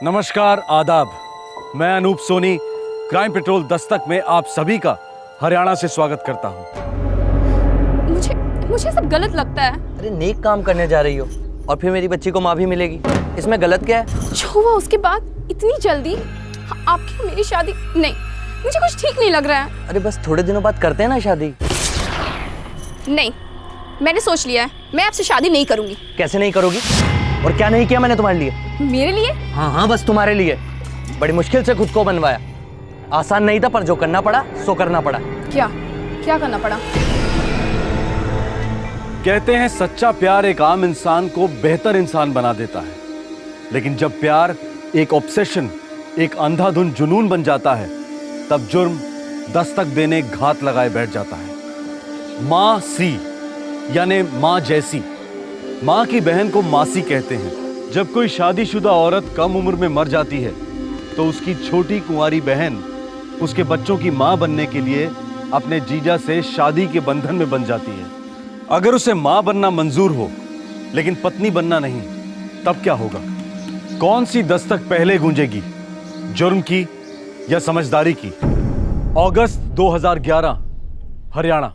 नमस्कार, आदाब। मैं अनूप सोनी क्राइम पेट्रोल दस्तक में आप सभी का हरियाणा से स्वागत करता हूँ। मुझे सब गलत लगता है। अरे नेक काम करने जा रही हो और फिर मेरी बच्ची को माँ भी मिलेगी, इसमें गलत क्या है? जो हुआ उसके बाद इतनी जल्दी आपकी मेरी शादी नहीं, मुझे कुछ ठीक नहीं लग रहा है। अरे बस थोड़े दिनों बाद करते हैं ना शादी। नहीं, मैंने सोच लिया है, मैं आपसे शादी नहीं करूंगी। कैसे नहीं करोगी? और क्या नहीं किया मैंने तुम्हारे लिए? मेरे लिए? हाँ, बस तुम्हारे लिए। बड़ी मुश्किल से खुद को बनवाया, आसान नहीं था, पर जो करना पड़ा सो करना पड़ा। क्या करना पड़ा? कहते हैं सच्चा प्यार एक आम इंसान को बेहतर इंसान बना देता है, लेकिन जब प्यार एक ऑब्सेशन, एक अंधाधुन जुनून बन जाता है, तब जुर्म दस्तक देने घात लगाए बैठ जाता है। माँ सी यानी माँ जैसी, माँ की बहन को मासी कहते हैं। जब कोई शादीशुदा औरत कम उम्र में मर जाती है तो उसकी छोटी कुंवारी बहन उसके बच्चों की माँ बनने के लिए अपने जीजा से शादी के बंधन में बन जाती है। अगर उसे माँ बनना मंजूर हो लेकिन पत्नी बनना नहीं, तब क्या होगा? कौन सी दस्तक पहले गूंजेगी, जुर्म की या समझदारी की? अगस्त 2011, हरियाणा।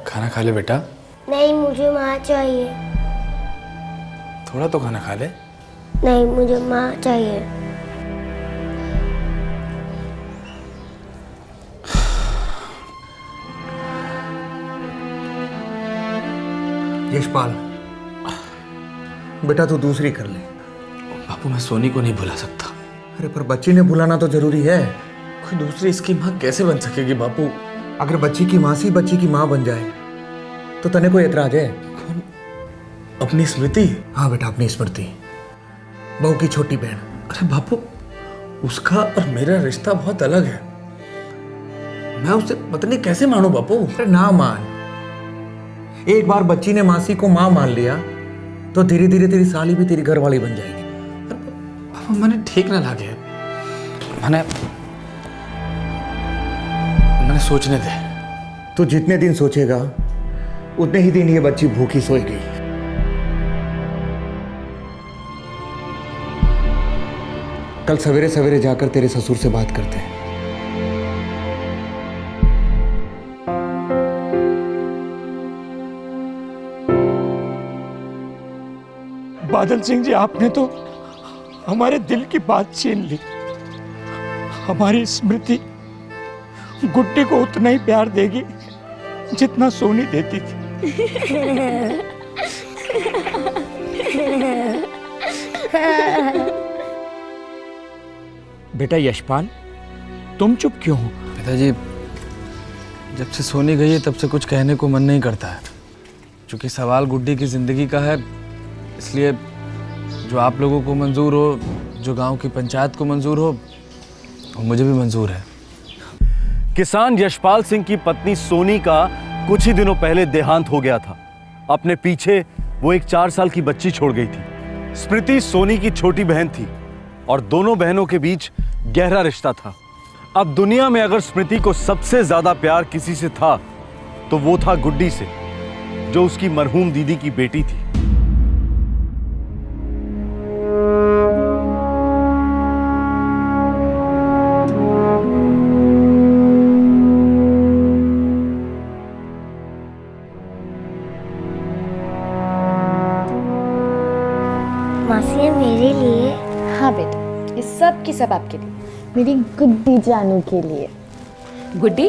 खाना खा ले बेटा। नहीं, मुझे माँ चाहिए। थोड़ा तो खाना खा ले। नहीं, मुझे माँ चाहिए। यशपाल, बेटा तू दूसरी कर ले। बापू मैं सोनी को नहीं भुला सकता। अरे पर बच्ची ने भुलाना तो जरूरी है। कोई दूसरी इसकी माँ कैसे बन सकेगी बापू? अगर बच्ची की मासी बच्ची की माँ बन जाए तो तने कोई एतराज है? कौन? अपनी स्मृति? हाँ बेटा, अपनी स्मृति, बहू की छोटी बहन। अरे बापू, उसका और मेरा रिश्ता बहुत अलग है। मैं उसे पत्नी कैसे मानू बापू? अरे ना मान। एक बार बच्ची ने मासी को माँ मान लिया तो धीरे धीरे तेरी साली भी तेरी घरवाली बन जाएगी। बापू मैंने ठीक ना लगे, मैंने सोचने दे। तू जितने दिन सोचेगा उतने ही दिन ये बच्ची भूखी सोएगी। कल सवेरे सवेरे जाकर तेरे ससुर से बात करते हैं। बादल सिंह जी, आपने तो हमारे दिल की बात छीन ली। हमारी स्मृति गुड्डी को उतना ही प्यार देगी जितना सोनी देती थी। बेटा यशपाल, तुम चुप क्यों हो? पिताजी, जब से सोनी गई है तब से कुछ कहने को मन नहीं करता है। क्योंकि सवाल गुड्डी की जिंदगी का है, इसलिए जो आप लोगों को मंजूर हो, जो गांव की पंचायत को मंजूर हो, वो मुझे भी मंजूर है। किसान यशपाल सिंह की पत्नी सोनी का कुछ ही दिनों पहले देहांत हो गया था। अपने पीछे वो एक 4 साल की बच्ची छोड़ गई थी। स्मृति सोनी की छोटी बहन थी और दोनों बहनों के बीच गहरा रिश्ता था। अब दुनिया में अगर स्मृति को सबसे ज्यादा प्यार किसी से था तो वो था गुड्डी से, जो उसकी मरहूम दीदी की बेटी थी। मासी, मेरे लिए? हाँ बेटा, ये सब की सब आपके लिए, मेरी गुड्डी जानू के लिए। गुड्डी,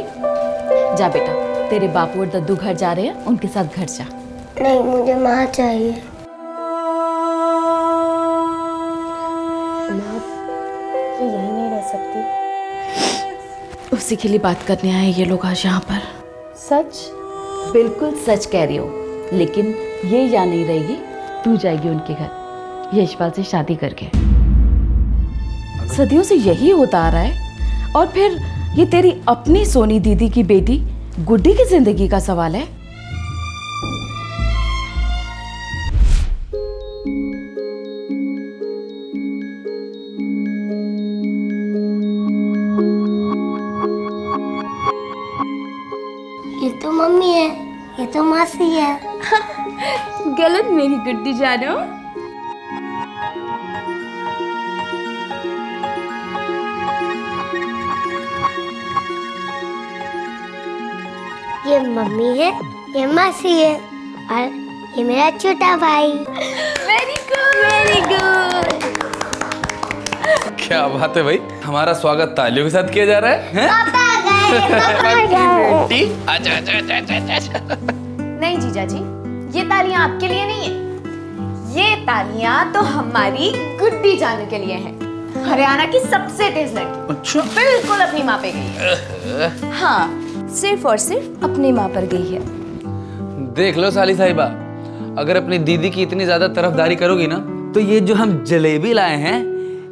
जा बेटा, तेरे बापू और दद्दू घर जा रहे हैं, उनके साथ घर जा। नहीं, मुझे माँ चाहिए। माँ, ये यहीं नहीं रह सकती? उसी के लिए बात करने आए ये लोग आज यहाँ पर। सच? बिल्कुल सच कह रही हो, लेकिन ये यहाँ नहीं रहेगी, तू जाएगी उनके घर यशपाल से शादी करके। सदियों से यही होता आ रहा है, और फिर ये तेरी अपनी सोनी दीदी की बेटी गुड्डी की जिंदगी का सवाल है। ये तो मासी है। गलत मेरी गुड्डी जानो। ये मम्मी है, ये मासी है और ये मेरा छोटा भाई। Very good, very good. क्या बात है भाई, हमारा स्वागत तालियों के साथ किया जा रहा है? पापा गए। बेटी, आजा आजा आजा आजा आजा। नहीं जीजा जी, ये तालियां आपके लिए नहीं है, ये तालियां तो हमारी गुड्डी जानू के लिए हैं। हरियाणा की सबसे तेज लड़की। अच्छा। बिल्कुल अपनी माँ पे गई है। हाँ, सिर्फ और सिर्फ अपनी माँ पर गई है। देख लो साली साहिबा, अगर अपनी दीदी की इतनी ज्यादा तरफदारी करोगी ना, तो ये जो हम जलेबी लाए हैं,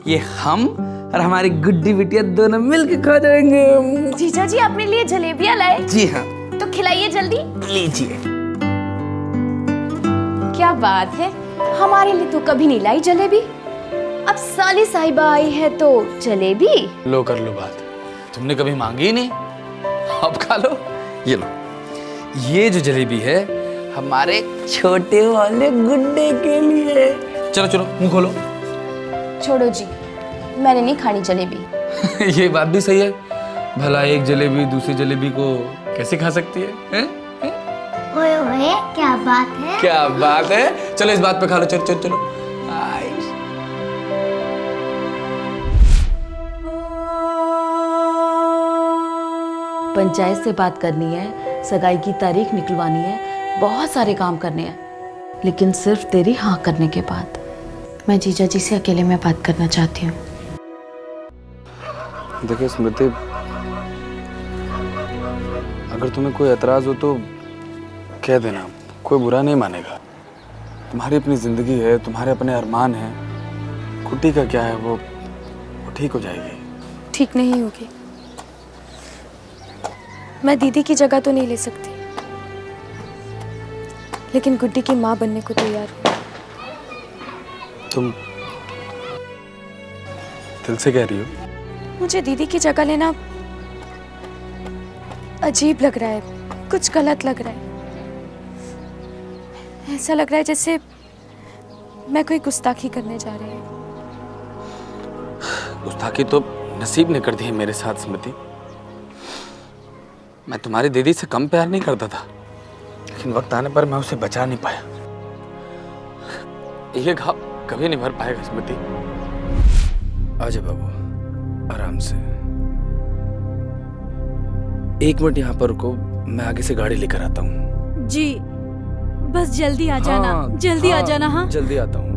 ये हम और हमारी गुड्डी बिटिया दोनों मिलके खा जाएंगे। जीजा जी अपने लिए जलेबियां लाए? जी हाँ। तो खिलाइए जल्दी। लीजिए। क्या बात है, हमारे लिए तो कभी नहीं लाई जलेबी, अब साली साहिबा आई है तो जलेबी। लो कर लो बात, तुमने कभी मांगी ही नहीं, अब खा लो। ये लो, ये जो जलेबी है हमारे छोटे वाले गुड्डे के लिए। चलो चलो मुंह खोलो। छोड़ो जी, मैंने नहीं खानी जलेबी। ये बात भी सही है, भला एक जलेबी दूसरी जलेबी को कैसे खा सकती है, हैं? ओए ओए, क्या बात है? क्या बात है, चलो इस बात पे खा लो। चलो चलो चलो। पंचायत से बात करनी है, सगाई की तारीख निकलवानी है, बहुत सारे काम करने हैं, लेकिन सिर्फ तेरी हाँ करने के बाद। मैं जीजा जी से अकेले में बात करना चाहती हूँ। देखिए स्मृति, अगर तुम्हें कोई एतराज हो तो कह देना, कोई बुरा नहीं मानेगा। तुम्हारी अपनी जिंदगी है, तुम्हारे अपने अरमान हैं, कुटी का क्या है, वो ठीक हो जाएगी। ठीक नहीं होगी। मैं दीदी की जगह तो नहीं ले सकती, लेकिन गुड्डी की माँ बनने को तैयार हूँ। तुम दिल से कह रही हो? मुझे दीदी की जगह लेना अजीब लग रहा है, कुछ गलत लग रहा है। ऐसा लग रहा है जैसे मैं कोई गुस्ताखी करने जा रही हूँ। गुस्ताखी तो नसीब ने कर दी है मेरे साथ स्मृति। मैं तुम्हारी दीदी से कम प्यार नहीं करता था, लेकिन वक्त आने पर मैं उसे बचा नहीं पाया। ये घाव कभी नहीं भर पाएगा स्मृति। आजा बाबू, आराम से। एक मिनट यहाँ पर रुको, मैं आगे से गाड़ी लेकर आता हूँ। जी, बस जल्दी आ जाना। जल्दी आ जाना। हाँ, जल्दी आता हूँ।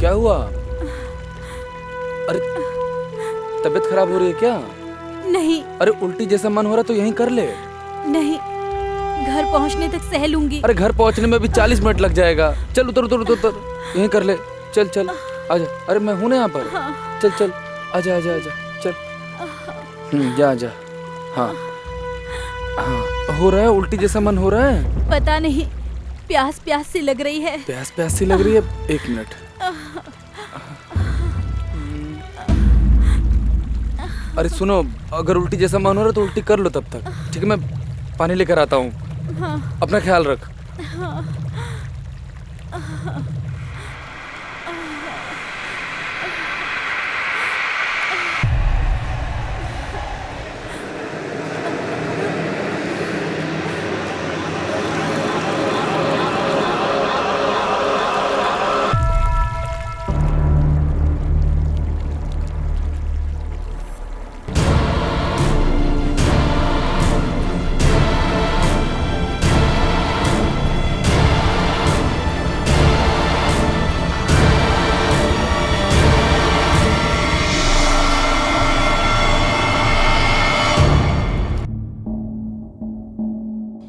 क्या हुआ? अरे तबीयत खराब हो रही है क्या? नहीं। अरे उल्टी जैसा मन हो रहा तो यहीं कर ले। नहीं, घर पहुंचने तक सह लूंगी। अरे घर पहुंचने में भी 40 मिनट लग जाएगा। चल उतर उतर उतर उतर, यहीं कर ले। चल चल आजा। अरे मैं हूं ना यहाँ पर। चल चल आजा आजा आजा चल। जा जा। हाँ हाँ, हो रहा है उल्टी जैसा मन हो रहा है। पता नहीं, प्यास प्यास सी लग रही है। प्यास प्यास सी लग रही है। एक मिनट। अरे सुनो, अगर उल्टी जैसा मन हो रहा है तो उल्टी कर लो तब तक, ठीक है? मैं पानी लेकर आता हूँ। हाँ। अपना ख्याल रख। हाँ।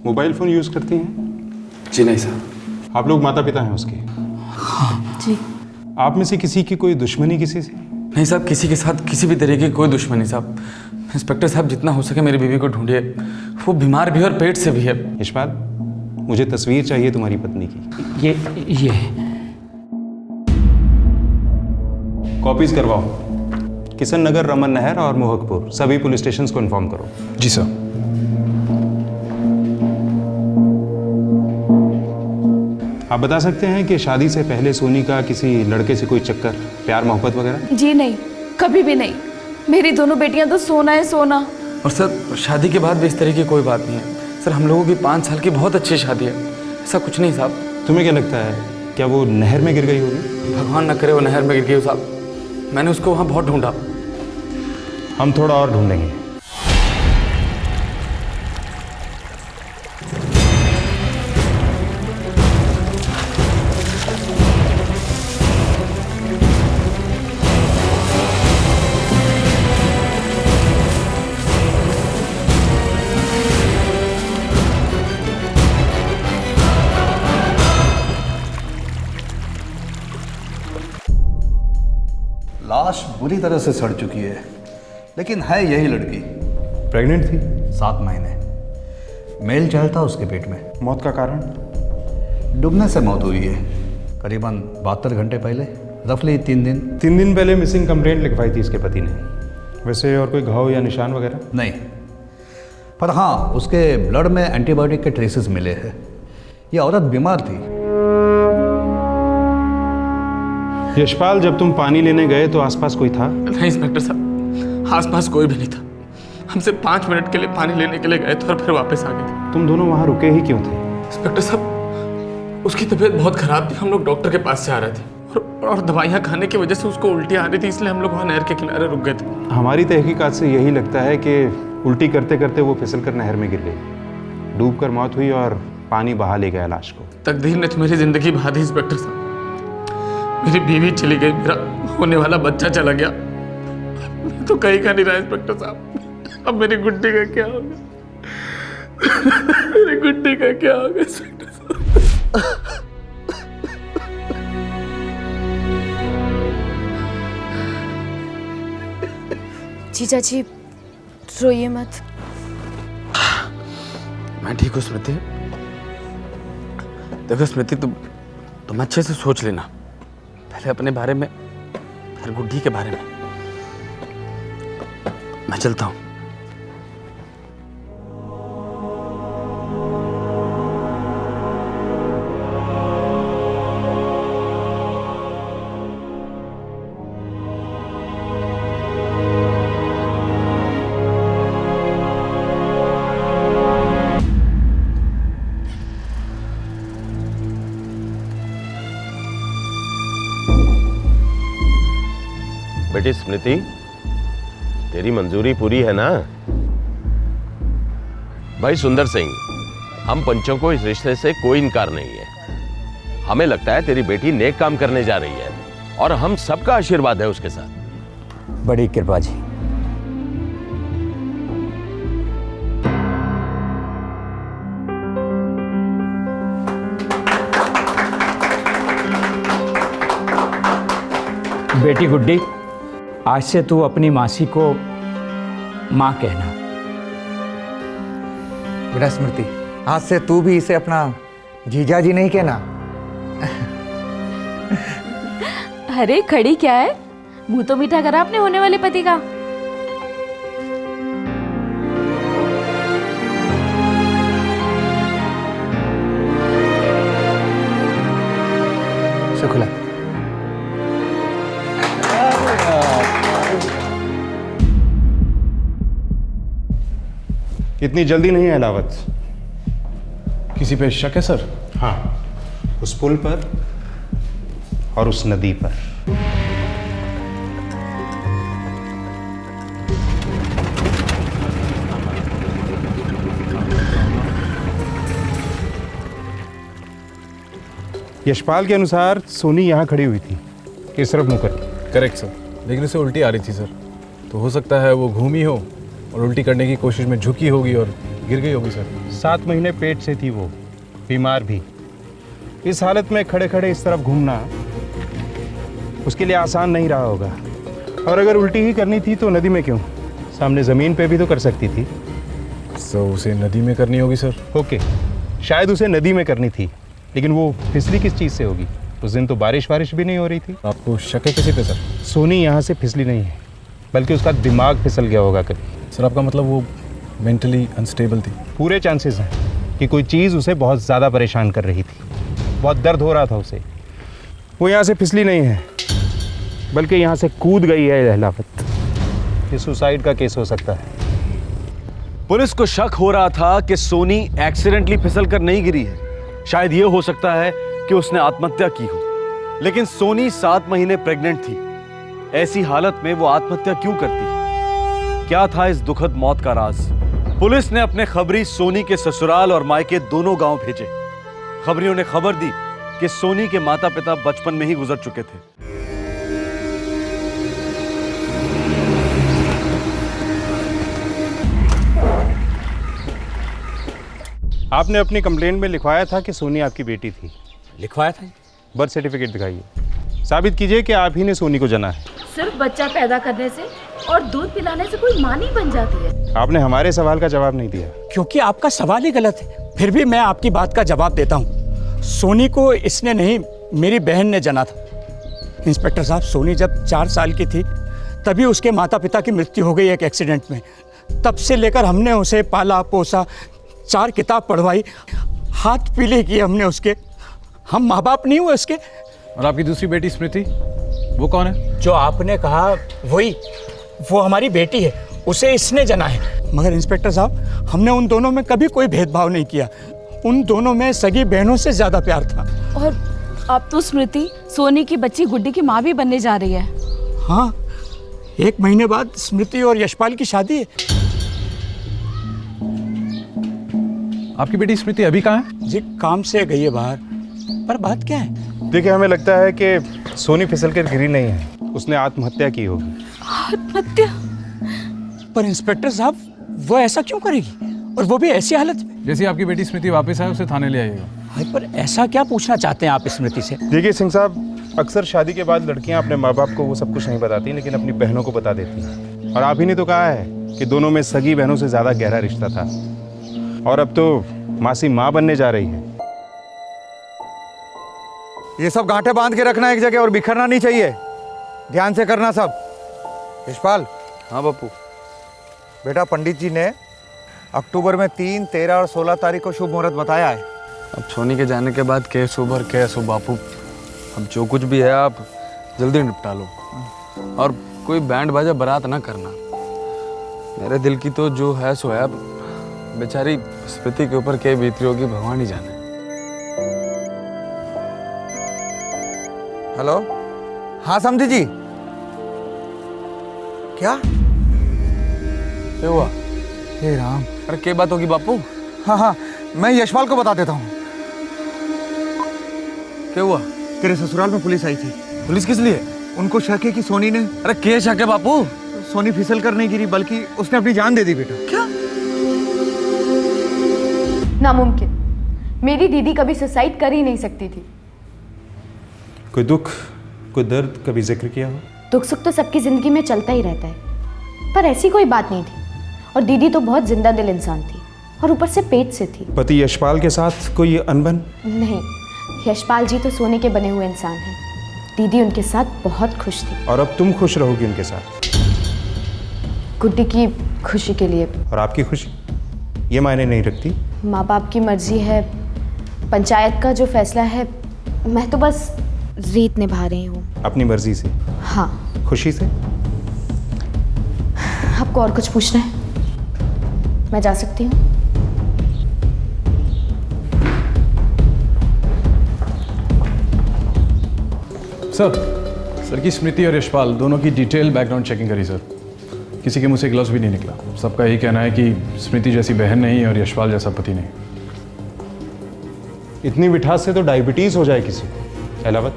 मोबाइल फ़ोन यूज़ करती हैं? जी नहीं साहब। आप लोग माता पिता हैं उसके? हाँ जी। आप में से किसी की कोई दुश्मनी किसी से? नहीं साहब, किसी के साथ किसी भी तरीके की कोई दुश्मनी साहब। इंस्पेक्टर साहब, जितना हो सके मेरी बीवी को ढूंढिए, वो बीमार भी है और पेट से भी है। यशपाल, मुझे तस्वीर चाहिए तुम्हारी पत्नी की। ये कॉपीज करवाओ। किशन नगर, रमन नहर और मोहकपुर सभी पुलिस स्टेशन को इन्फॉर्म करो। जी सर। आप बता सकते हैं कि शादी से पहले सोनी का किसी लड़के से कोई चक्कर, प्यार मोहब्बत वगैरह? जी नहीं, कभी भी नहीं। मेरी दोनों बेटियां तो सोना है सोना। और सर शादी के बाद भी इस तरह की कोई बात नहीं है सर। हम लोगों की 5 साल की बहुत अच्छी शादी है, ऐसा कुछ नहीं साहब। तुम्हें क्या लगता है, क्या वो नहर में गिर गई होगी? भगवान न करे वो नहर में गिर गई हो साहब। मैंने उसको वहाँ बहुत ढूंढा। हम थोड़ा और ढूंढेंगे। लाश बुरी तरह से सड़ चुकी है, लेकिन है यही लड़की। प्रेग्नेंट थी? 7 महीने। मेल चाइल्ड था उसके पेट में। मौत का कारण? डूबने से मौत हुई है, करीबन 72 घंटे पहले, रफली 3 दिन। 3 दिन पहले मिसिंग कंप्लेंट लिखवाई थी इसके पति ने। वैसे और कोई घाव या निशान वगैरह? नहीं, पर हाँ उसके ब्लड में एंटीबायोटिक के ट्रेसेस मिले हैं। ये औरत बीमार थी। यशपाल, जब तुम पानी लेने गए तो आसपास कोई था? नहीं इंस्पेक्टर साहब, आसपास कोई भी नहीं था। हम सिर्फ 5 मिनट के लिए पानी लेने के लिए गए थे और फिर वापस आ गए थे। तुम दोनों वहाँ रुके ही क्यों थे? इंस्पेक्टर साहब, उसकी तबीयत बहुत खराब थी। हम लोग डॉक्टर के पास से आ रहे थे और दवाइयाँ खाने की वजह से उसको उल्टी आ रही थी, इसलिए हम लोग वहाँ नहर के किनारे रुक गए थे। हमारी तहकीकात से यही लगता है कि उल्टी करते करते वो फिसल कर नहर में गिर गई, डूब कर मौत हुई और पानी बहा ले गया लाश को। तकदीर ने तो मेरी जिंदगी बहा दी इंस्पेक्टर साहब। मेरी बीवी चली गई, मेरा होने वाला बच्चा चला गया, मैं तो कहीं का नहीं रहा इंस्पेक्टर साहब। अब मेरी गुड्डी का क्या होगा? मेरी गुड्डी का क्या होगा इंस्पेक्टर साहब? जीजा जी रोइए मत। मैं ठीक हूँ स्मृति। देखो स्मृति, तुम अच्छे से सोच लेना, पहले अपने बारे में, फिर गुड्डी के बारे में। मैं चलता हूँ। बेटी स्मृति, तेरी मंजूरी पूरी है ना? भाई सुंदर सिंह, हम पंचों को इस रिश्ते से कोई इनकार नहीं है। हमें लगता है तेरी बेटी नेक काम करने जा रही है और हम सबका आशीर्वाद है उसके साथ। बड़ी कृपा जी। बेटी गुड्डी, आज से तू अपनी मासी को माँ कहना। बेटा स्मृति, आज से तू भी इसे अपना जीजा जी नहीं कहना। अरे खड़ी क्या है, मुंह तो मीठा करा अपने होने वाले पति का। शुक्ला। इतनी जल्दी नहीं है अलावत। किसी पे शक है सर? हाँ, उस पुल पर और उस नदी पर। यशपाल के अनुसार सोनी यहाँ खड़ी हुई थी, इस तरफ मुंह करके। करेक्ट सर, लेकिन उसे उल्टी आ रही थी सर, तो हो सकता है वो घूमी हो और उल्टी करने की कोशिश में झुकी होगी और गिर गई होगी सर। 7 महीने पेट से थी वो, बीमार भी। इस हालत में खड़े खड़े इस तरफ घूमना उसके लिए आसान नहीं रहा होगा। और अगर उल्टी ही करनी थी तो नदी में क्यों, सामने ज़मीन पे भी तो कर सकती थी। तो उसे नदी में करनी होगी सर। ओके, शायद उसे नदी में करनी थी, लेकिन वो फिसली किस चीज़ से होगी? उस दिन तो बारिश भी नहीं हो रही थी। आपको शक है किसी पे सर? सोनी यहाँ से फिसली नहीं है, बल्कि उसका दिमाग फिसल गया होगा कभी। सर आपका मतलब वो मेंटली अनस्टेबल थी? पूरे चांसेस हैं कि कोई चीज़ उसे बहुत ज़्यादा परेशान कर रही थी, बहुत दर्द हो रहा था उसे। वो यहाँ से फिसली नहीं है, बल्कि यहाँ से कूद गई है लहलावत। ये सुसाइड का केस हो सकता है। पुलिस को शक हो रहा था कि सोनी एक्सीडेंटली फिसल कर नहीं गिरी है। शायद ये हो सकता है कि उसने आत्महत्या की हो। लेकिन सोनी 7 महीने प्रेग्नेंट थी। ऐसी हालत में वो आत्महत्या क्यों करती? क्या था इस दुखद मौत का राज? पुलिस ने अपने खबरी सोनी के ससुराल और मायके दोनों गांव भेजे। खबरियों ने खबर दी कि सोनी के माता पिता बचपन में ही गुजर चुके थे। आपने अपनी कंप्लेंट में लिखवाया था कि सोनी आपकी बेटी थी। लिखवाया था? बर्थ सर्टिफिकेट दिखाइए, साबित कीजिए कि आप ही ने सोनी को जना है। सिर्फ बच्चा पैदा करने से और दूध पिलाने से कोई मां नहीं बन जाती है। आपने हमारे सवाल का जवाब नहीं दिया। क्योंकि आपका सवाल ही गलत है। फिर भी मैं आपकी बात का जवाब देता हूँ। सोनी को इसने नहीं, मेरी बहन ने जना था। इंस्पेक्टर साहब, सोनी जब 4 साल की थी तभी उसके माता पिता की मृत्यु हो गई एक एक्सीडेंट में। तब से लेकर हमने उसे पाला पोसा, 4 किताब पढ़वाई, हाथ पीले किए हमने उसके। हम माँ बाप नहीं हुए उसके। और आपकी दूसरी बेटी स्मृति, वो कौन है? जो आपने कहा वही, वो हमारी बेटी है, उसे इसने जना है। मगर इंस्पेक्टर साहब, हमने उन दोनों में कभी कोई भेदभाव नहीं किया। उन दोनों में सगी बहनों से ज़्यादा प्यार था। और अब तो स्मृति सोनी की बच्ची गुड्डी की माँ भी बनने जा रही है। हाँ, 1 महीने बाद स्मृति और यशपाल की शादी है। आपकी बेटी स्मृति अभी कहाँ है? जी काम से गई है बाहर। पर बात क्या है? देखिए, हमें लगता है कि सोनी फिसल कर गिरी नहीं है, उसने आत्महत्या की होगी। आत्महत्या? पर इंस्पेक्टर साहब, वो ऐसा क्यों करेगी, और वो भी ऐसी हालत में? जैसे आपकी बेटी स्मृति वापस आए उसे थाने ले आइएगा। भाई, पर ऐसा क्या पूछना चाहते हैं आप स्मृति से? देखिए सिंह साहब, अक्सर शादी के बाद लड़कियां अपने माँ बाप को वो सब कुछ नहीं बताती, लेकिन अपनी बहनों को बता देती हैं। और आप ही ने तो कहा है कि दोनों में सगी बहनों से ज़्यादा गहरा रिश्ता था, और अब तो मासी माँ बनने जा रही है। ये सब गांठें बांध के रखना एक जगह और बिखरना नहीं चाहिए। ध्यान से करना सब। यशपाल। हाँ बापू। बेटा, पंडित जी ने अक्टूबर में 3, 13 और 16 तारीख को शुभ मुहूर्त बताया है। अब सोनी के जाने के बाद केस ओवर केस हो बापू। अब जो कुछ भी है आप जल्दी निपटा लो, और कोई बैंड बाजा बारात ना करना। मेरे दिल की तो जो है सो है। अब बेचारी स्मृति के ऊपर क्या बीती होगी भगवान ही जाने। हेलो। हाँ समझी जी। क्या हुआ? हे राम। अरे क्या बात होगी बापू? हाँ, मैं यशपाल को बता देता हूँ। क्या हुआ? तेरे ससुराल में पुलिस आई थी। पुलिस किस लिए? उनको शक है कि सोनी ने। अरे क्या शक है बापू? सोनी फिसल कर नहीं गिरी, बल्कि उसने अपनी जान दे दी बेटा। क्या? नामुमकिन। मेरी दीदी कभी सुसाइड कर ही नहीं सकती थी। कोई दुख, कोई दर्द कभी जिक्र किया हो? दुख सुख तो सबकी जिंदगी में चलता ही रहता है, पर ऐसी कोई बात नहीं थी। और दीदी तो बहुत जिंदा दिल इंसान थी, और ऊपर से पेट से थी। पति यशपाल के साथ कोई अनबन? नहीं, यशपाल जी तो सोने के बने हुए इंसान हैं। दीदी उनके साथ बहुत खुश थी। और अब तुम खुश रहोगी उनके साथ? गुड्डी की खुशी के लिए। और आपकी खुशी ये मायने नहीं रखती? माँ बाप की मर्जी है, पंचायत का जो फैसला है, मैं तो बस रीत निभा रही हूँ। अपनी मर्जी से? हाँ। खुशी से? आपको और कुछ पूछना है? मैं जा सकती हूँ? सर की स्मृति और यशपाल दोनों की डिटेल बैकग्राउंड चेकिंग करी सर। किसी के मुंह से ग्लव्स भी नहीं निकला। सबका यही कहना है कि स्मृति जैसी बहन नहीं और यशपाल जैसा पति नहीं। इतनी मिठास से तो डायबिटीज हो जाए किसी को। अलावत,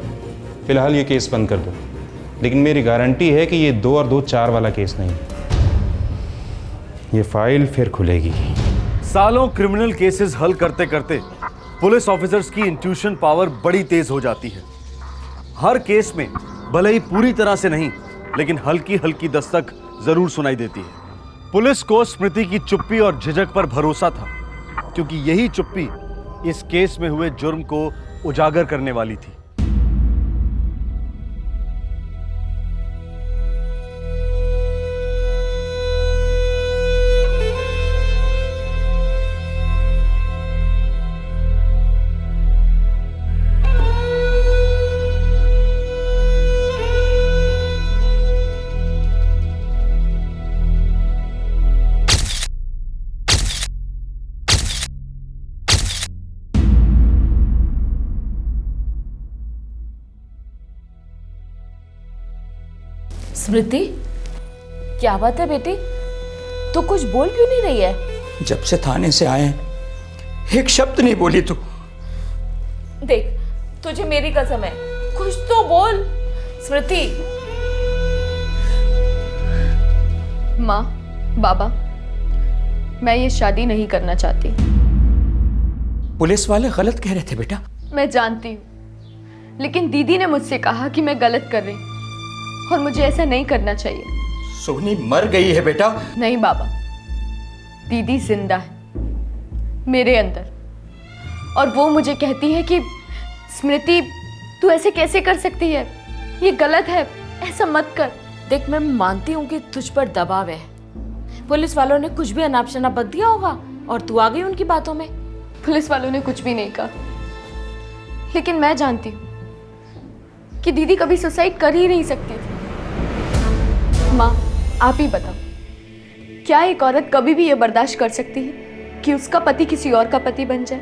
फिलहाल ये केस बंद कर दो, लेकिन मेरी गारंटी है कि ये 2 और 2 4 वाला केस नहीं है। ये फाइल फिर खुलेगी। सालों क्रिमिनल केसेस हल करते करते पुलिस ऑफिसर्स की इंट्यूशन पावर बड़ी तेज हो जाती है। हर केस में भले ही पूरी तरह से नहीं, लेकिन हल्की हल्की दस्तक जरूर सुनाई देती है। पुलिस को स्मृति की चुप्पी और झिझक पर भरोसा था, क्योंकि यही चुप्पी इस केस में हुए जुर्म को उजागर करने वाली थी। स्मृति, क्या बात है बेटी? तू कुछ बोल क्यों नहीं रही है? जब से थाने से आए हैं, एक शब्द नहीं बोली तू। देख, तुझे मेरी कसम है, कुछ तो बोल। स्मृति। माँ, बाबा, मैं ये शादी नहीं करना चाहती। पुलिस वाले गलत कह रहे थे बेटा। मैं जानती हूँ, लेकिन दीदी ने मुझसे कहा कि मैं गलत कर रही हूँ और मुझे ऐसा नहीं करना चाहिए। सोनी मर गई है बेटा। नहीं बाबा, दीदी जिंदा है मेरे अंदर, और वो मुझे कहती है कि स्मृति, तू ऐसे कैसे कर सकती है, ये गलत है, ऐसा मत कर। देख, मैं मानती हूँ कि तुझ पर दबाव है, पुलिस वालों ने कुछ भी अनाप शनाप बक दिया होगा और तू आ गई उनकी बातों में। पुलिस वालों ने कुछ भी नहीं कहा, लेकिन मैं जानती हूँ कि दीदी कभी सुसाइड कर ही नहीं सकती थी। माँ, आप ही बताओ, क्या एक औरत कभी भी ये बर्दाश्त कर सकती है कि उसका पति किसी और का पति बन जाए,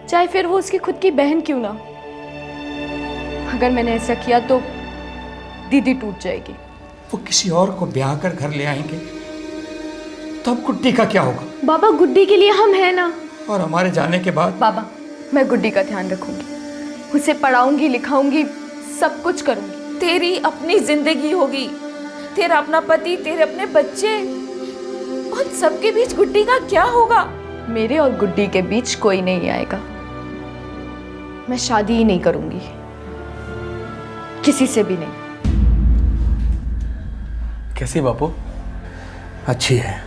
चाहे फिर वो उसकी खुद की बहन क्यों ना हो? अगर मैंने ऐसा किया तो दीदी टूट जाएगी। वो किसी और को ब्याह कर घर ले आएंगे, तब गुड्डी का क्या होगा? बाबा, गुड्डी के लिए हम हैं ना। और हमारे जाने के बाद? बाबा, मैं गुड्डी का ध्यान रखूंगी, उसे पढ़ाऊंगी, लिखाऊंगी, सब कुछ करूंगी। तेरी अपनी जिंदगी होगी, तेरा अपना पति, तेरे अपने बच्चे, उन सबके बीच गुड्डी का क्या होगा? मेरे और गुड्डी के बीच कोई नहीं आएगा। मैं शादी ही नहीं करूंगी, किसी से भी नहीं। कैसी बापू? अच्छी है,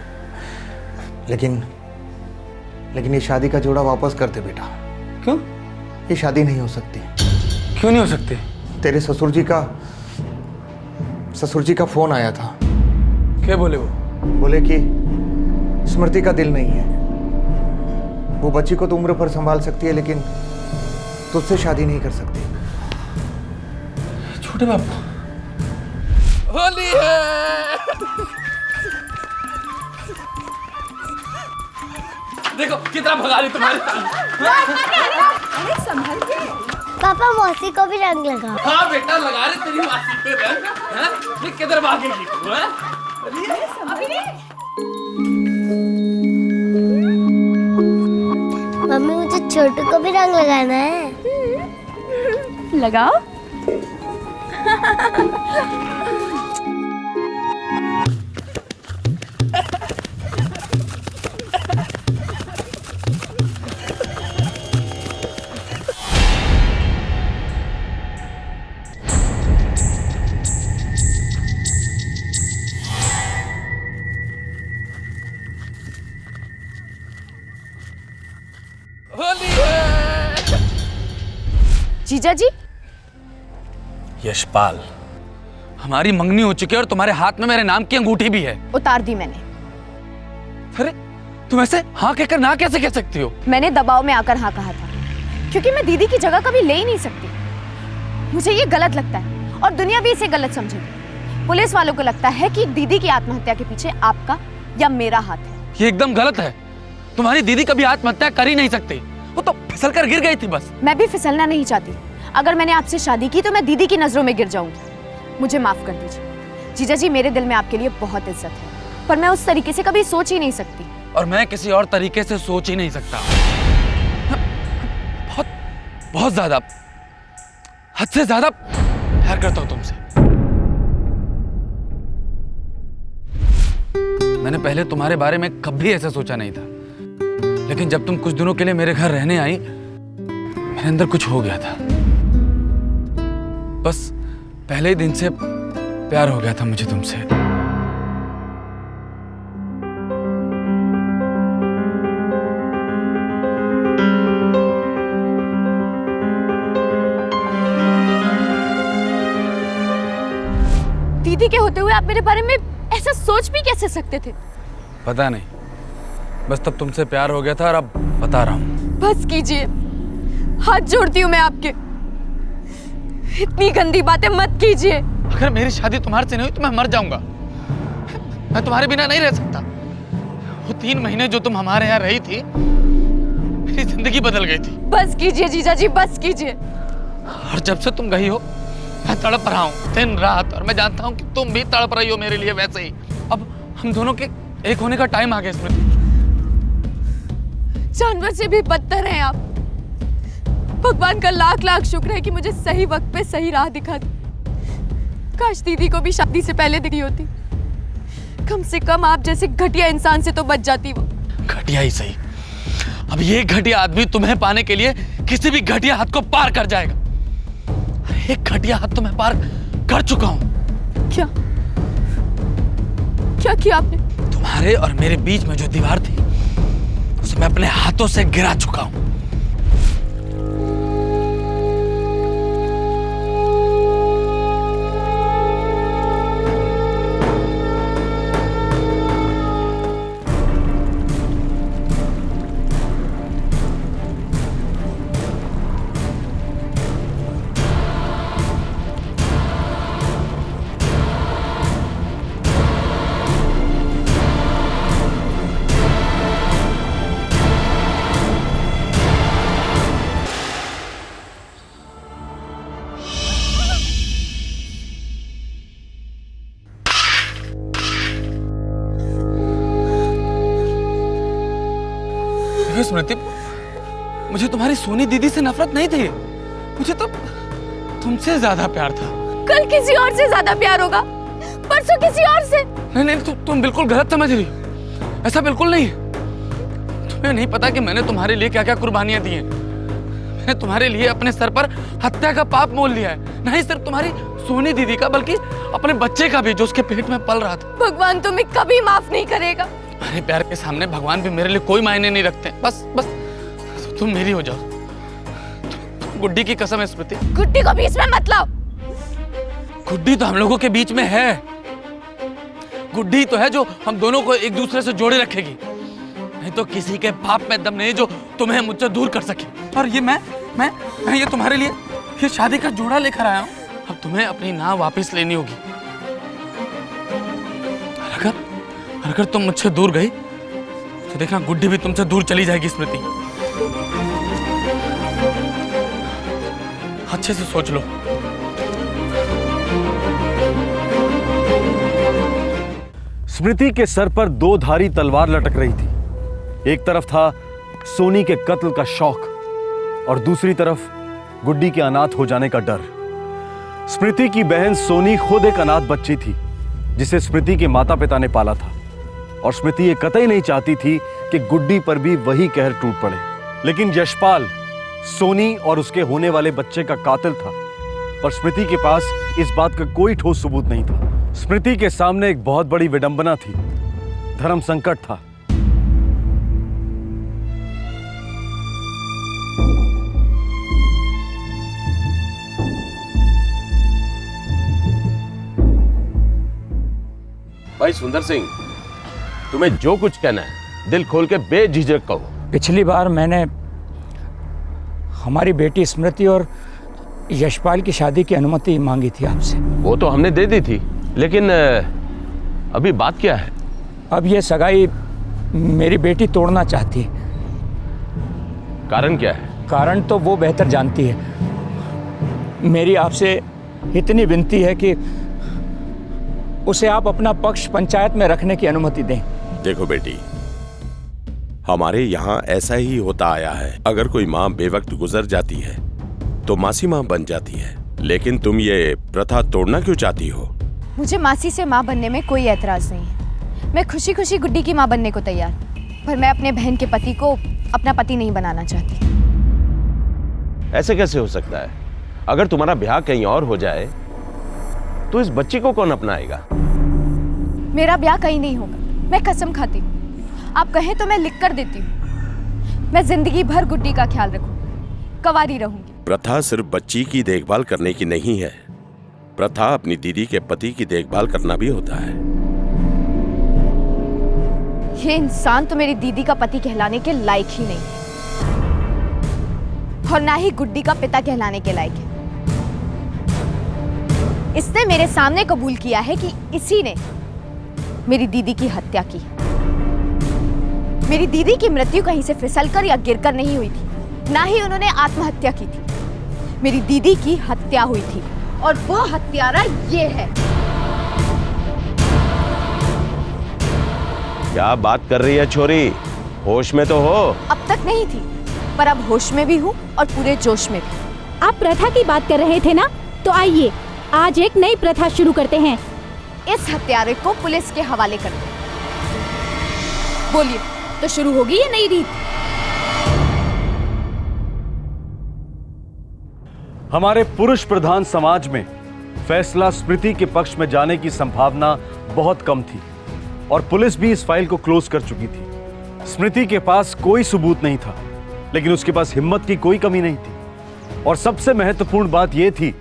लेकिन ये शादी का जोड़ा वापस कर दे बेटा। क्यों? ये शादी नहीं हो सकती। क्यों नहीं हो सकती? तेरे ससुर जी का फोन आया था। क्या बोले वो? बोले कि स्मृति का दिल नहीं है, वो बच्ची को तो उम्र भर संभाल सकती है, लेकिन तुझसे शादी नहीं कर सकती। छोटे बापू, होली है। देखो कितना भगा रही तुम्हारे। संभल के। पापा, मौसी को भी रंग लगा। हाँ बेटा, लगा रहे तेरी मासी पे रंग। हैं? किधर भागेगी तू? मम्मी, मुझे छोटू को भी रंग लगाना है। लगाओ। जीजा जी। यशपाल, हमारी मंगनी हो चुकी है और तुम्हारे हाथ में मेरे नाम की अंगूठी भी है। उतार दी मैंने। अरे तुम ऐसे हाँ कहकर ना कैसे कह सकती हो? मैंने दबाव में आकर हाँ कहा था, क्योंकि मैं दीदी की जगह कभी ले ही नहीं सकती। मुझे ये गलत लगता है और दुनिया भी इसे गलत समझेगी। पुलिस वालों को लगता है कि दीदी की आत्महत्या के पीछे आपका या मेरा हाथ है। ये एकदम गलत है। तुम्हारी दीदी कभी आत्महत्या कर ही नहीं सकती, वो तो फिसल कर गिर गई थी बस। मैं भी फिसलना नहीं चाहती। अगर मैंने आपसे शादी की तो मैं दीदी की नजरों में गिर जाऊंगी। मुझे माफ कर दीजिए जीजा जी, मेरे दिल में आपके लिए बहुत इज्जत है, पर मैं उस तरीके से कभी सोच ही नहीं सकती। और मैं किसी और तरीके से सोच ही नहीं सकता। बहुत बहुत ज्यादा, हद से ज्यादा प्यार करता हूं तुमसे। मैंने पहले तुम्हारे बारे में कभी ऐसा सोचा नहीं था, लेकिन जब तुम कुछ दिनों के लिए मेरे घर रहने आई, मेरे अंदर कुछ हो गया था। बस पहले ही दिन से प्यार हो गया था मुझे तुमसे। दीदी के होते हुए आप मेरे बारे में ऐसा सोच भी कैसे सकते थे? पता नहीं, बस तब तुमसे प्यार हो गया था और अब बता रहा हूं। बस कीजिए, हाथ जोड़ती हूँ मैं आपके, इतनी गंदी बातें मत कीजिए। अगर मेरी शादी तुम्हारे से नहीं हुई तो मैं मर जाऊंगा। मैं तुम्हारे बिना नहीं रह सकता। वो 3 महीने जो तुम हमारे यहाँ रही थी, मेरी जिंदगी बदल गई थी। बस कीजिए जीजा जी, बस कीजिए। और जब से तुम गई हो, मैं तड़प रहा हूँ दिन रात, और मैं जानता हूँ कि तुम भी तड़प रही हो मेरे लिए वैसे ही। अब हम दोनों के एक होने का टाइम आ गया स्मृति। जानवर से भी बदतर हैं आप। भगवान का लाख लाख शुक्र है कि मुझे सही वक्त पे सही राह दिखा दी। काश दीदी को भी शादी से पहले दिखी होती। कम से कम आप जैसे घटिया इंसान से तो बच जाती वो। घटिया ही सही, अब ये घटिया आदमी तुम्हें पाने के लिए किसी भी घटिया हाथ को पार कर जाएगा। एक घटिया हाथ तो मैं पार कर चुका हूं। क्या क्या किया आपने? तुम्हारे और मेरे बीच में जो दीवार थी उसे मैं अपने हाथों से गिरा चुका हूं। स्मृति, मुझे तुम्हारी सोनी दीदी से नफरत नहीं थी, मुझे तो तुमसे ज्यादा प्यार था। कल किसी और से ज्यादा प्यार होगा, परसों किसी और से। नहीं, तुम बिल्कुल गलत समझ रही हो। ऐसा बिल्कुल नहीं है। तुम्हें नहीं पता कि मैंने तुम्हारे लिए क्या क्या कुर्बानियां दी हैं। मैंने तुम्हारे लिए अपने सर पर हत्या का पाप मोल लिया है। नहीं सिर्फ तुम्हारी सोनी दीदी का, बल्कि अपने बच्चे का भी, जो उसके पेट में पल रहा था। भगवान तुम्हें कभी माफ नहीं करेगा। मेरे प्यार के सामने भगवान भी मेरे लिए कोई मायने नहीं रखते। बस तुम मेरी हो जाओ। तुम गुड्डी की कसम है स्मृति। गुड्डी को बीच में मत लाओ। गुड्डी तो हम लोगों के बीच में है। गुड्डी तो है जो हम दोनों को एक दूसरे से जोड़े रखेगी। नहीं तो किसी के पाप में दम नहीं जो तुम्हें मुझसे दूर कर सके। और ये मैं ये तुम्हारे लिए ये शादी का जोड़ा लेकर आया हूँ। अब तुम्हें अपनी नाव वापस लेनी होगी। अगर तुम मुझसे दूर गई तो देखना गुड्डी भी तुमसे दूर चली जाएगी स्मृति। अच्छे से सोच लो। स्मृति के सर पर दो धारी तलवार लटक रही थी। एक तरफ था सोनी के कत्ल का शौक और दूसरी तरफ गुड्डी के अनाथ हो जाने का डर। स्मृति की बहन सोनी खुद एक अनाथ बच्ची थी जिसे स्मृति के माता पिता ने पाला था, और स्मृति ये कतई नहीं चाहती थी कि गुड्डी पर भी वही कहर टूट पड़े। लेकिन यशपाल सोनी और उसके होने वाले बच्चे का कातिल था, पर स्मृति के पास इस बात का कोई ठोस सबूत नहीं था। स्मृति के सामने एक बहुत बड़ी विडंबना थी, धर्म संकट था। भाई सुंदर सिंह, तुम्हें जो कुछ कहना है दिल खोल के बेझिझक कहो। पिछली बार मैंने हमारी बेटी स्मृति और यशपाल की शादी की अनुमति मांगी थी आपसे। वो तो हमने दे दी थी, लेकिन अभी बात क्या है? अब ये सगाई मेरी बेटी तोड़ना चाहती है। कारण क्या है? कारण तो वो बेहतर जानती है। मेरी आपसे इतनी विनती है कि उसे आप अपना पक्ष पंचायत में रखने की अनुमति दें। देखो बेटी, हमारे यहाँ ऐसा ही होता आया है। अगर कोई माँ बेवक्त गुजर जाती है तो मासी माँ बन जाती है, लेकिन तुम ये प्रथा तोड़ना क्यों चाहती हो? मुझे मासी से माँ बनने में कोई ऐतराज नहीं है। मैं खुशी खुशी गुड्डी की माँ बनने को तैयार, पर मैं अपने बहन के पति को अपना पति नहीं बनाना चाहती। ऐसे कैसे हो सकता है? अगर तुम्हारा ब्याह कहीं और हो जाए तो इस बच्ची को कौन अपनाएगा? मेरा ब्याह कहीं नहीं होगा, मैं कसम खाती हूँ। आप कहें तो मैं लिख कर देती हूँ। मैं जिंदगी भर गुड्डी का ख्याल रखूंगी, कंवारी रहूंगी। प्रथा सिर्फ बच्ची की देखभाल करने की नहीं है, प्रथा अपनी दीदी के पति की देखभाल करना भी होता है। ये इंसान तो मेरी दीदी का पति कहलाने के लायक ही नहीं है, और ना ही गुड्डी का पिता कहलाने के लायक है। इसने मेरे सामने कबूल किया है कि इसी ने मेरी दीदी की हत्या की। मेरी दीदी की मृत्यु कहीं से फिसलकर या गिरकर नहीं हुई थी, ना ही उन्होंने आत्महत्या की थी। मेरी दीदी की हत्या हुई थी। और वो हत्यारा ये है। क्या बात कर रही है छोरी? होश में तो हो? अब तक नहीं थी, पर अब होश में भी हूँ और पूरे जोश में भी। आप प्रथा की बात कर रहे थे ना, तो आइए आज एक नई प्रथा शुरू करते हैं। इस हत्यारे को पुलिस के हवाले कर दो। बोलिए, तो शुरू होगी ये नई रीत? हमारे पुरुष प्रधान समाज में फैसला स्मृति के पक्ष में जाने की संभावना बहुत कम थी और पुलिस भी इस फाइल को क्लोज कर चुकी थी। स्मृति के पास कोई सबूत नहीं था, लेकिन उसके पास हिम्मत की कोई कमी नहीं थी और सबसे महत्वपूर्ण बात यह थी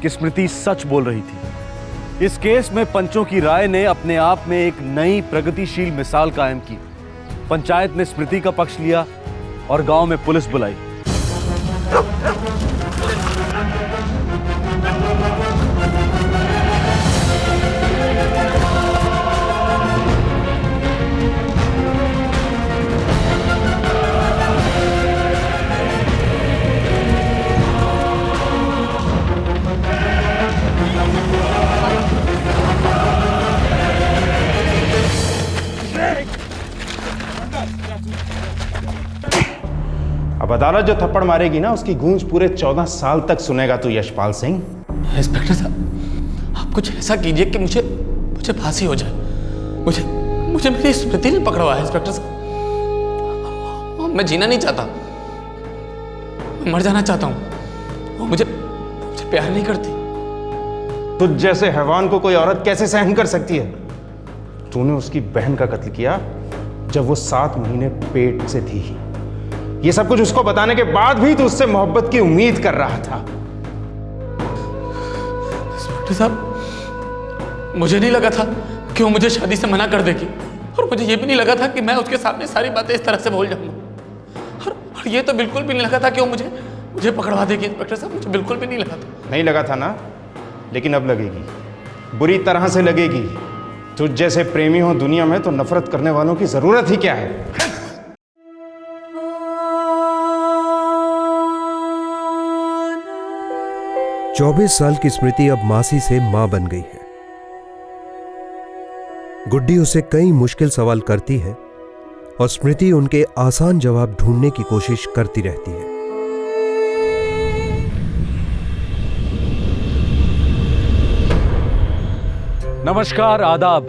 कि स्मृति सच बोल रही थी। इस केस में पंचों की राय ने अपने आप में एक नई प्रगतिशील मिसाल कायम की। पंचायत ने स्मृति का पक्ष लिया और गांव में पुलिस बुलाई। अब अदालत जो थप्पड़ मारेगी ना, उसकी गूंज पूरे 14 साल तक सुनेगा तू यशपाल सिंह। इंस्पेक्टर साहब, आप कुछ ऐसा कीजिए कि मुझे फांसी हो जाए। मुझे मेरी स्मृति ने पकड़ा हुआ है इंस्पेक्टर साहब। मैं जीना नहीं चाहता, मैं मर जाना चाहता हूँ। वो मुझे प्यार नहीं करती। तुझ जैसे हैवान को कोई औरत कैसे सहन कर सकती है? तूने उसकी बहन का कत्ल किया जब वो 7 महीने पेट से थी। ये सब कुछ उसको बताने के बाद भी तू उससे मोहब्बत की उम्मीद कर रहा था। इंस्पेक्टर साहब, मुझे नहीं लगा था कि वो मुझे शादी से मना कर देगी और मुझे ये भी नहीं लगा था कि मैं उसके सामने सारी बातें इस तरह से बोल जाऊंगा और ये तो बिल्कुल भी नहीं लगा था कि वो मुझे पकड़वा देगी। इंस्पेक्टर साहब, मुझे बिल्कुल भी नहीं लगा था। नहीं लगा था ना, लेकिन अब लगेगी, बुरी तरह से लगेगी। तुझ जैसे प्रेमी हो दुनिया में तो नफरत करने वालों की जरूरत ही क्या है? 24 साल की स्मृति अब मासी से मां बन गई है। गुड्डी उसे कई मुश्किल सवाल करती है और स्मृति उनके आसान जवाब ढूंढने की कोशिश करती रहती है। नमस्कार, आदाब।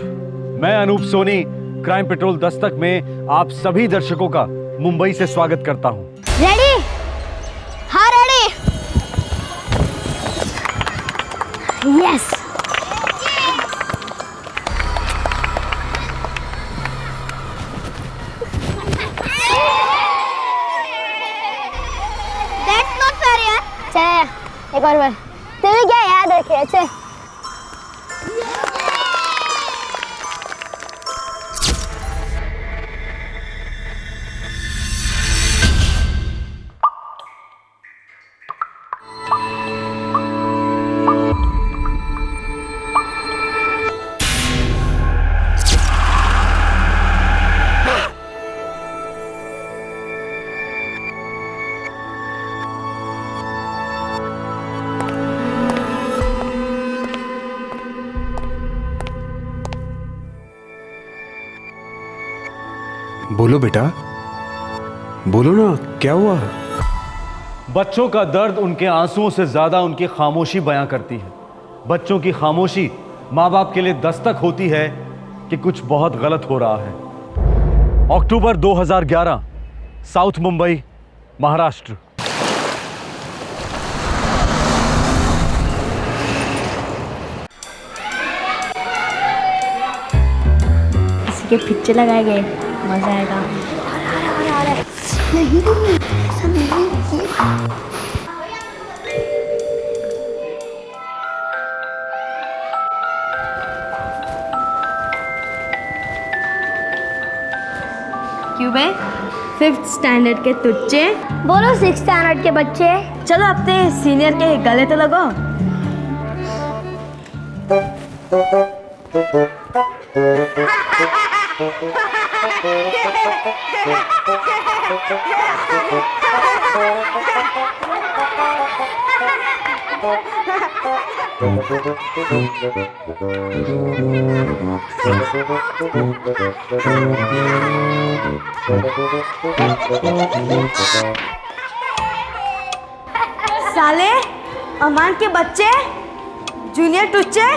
मैं अनूप सोनी क्राइम पेट्रोल दस्तक में आप सभी दर्शकों का मुंबई से स्वागत करता हूं। रेडी? हाँ ready. Yes. That's not fair यार। चल एक और बार। तू भी क्या याद रखे? चल। बोलो बेटा, बोलो ना, क्या हुआ? बच्चों का दर्द उनके आंसुओं से ज्यादा उनकी खामोशी बयां करती है। बच्चों की खामोशी माँ बाप के लिए दस्तक होती है कि कुछ बहुत गलत हो रहा है। अक्टूबर 2011, साउथ मुंबई, महाराष्ट्र। इसी के पिक्चर लगाए गए, मजा आएगा। नहीं ऐसा नहीं। क्यों बे? 5th स्टैंडर्ड के तुच्चे? बोलो 6th स्टैंडर्ड के बच्चे। चलो अपने सीनियर के गले तो लगो। साले अमान के बच्चे, जूनियर टुच्चे,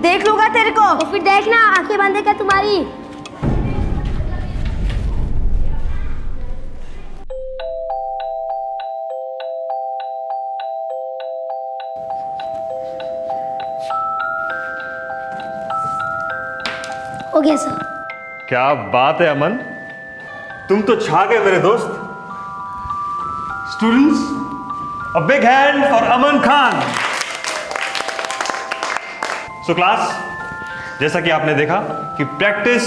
देख लूंगा तेरे को। तो फिर देखना, आंखें बंद है क्या तुम्हारी? हो गया सर। क्या बात है अमन, तुम तो छा गए मेरे दोस्त। Students, a big hand for Aman Khan. So class, जैसा कि आपने देखा कि practice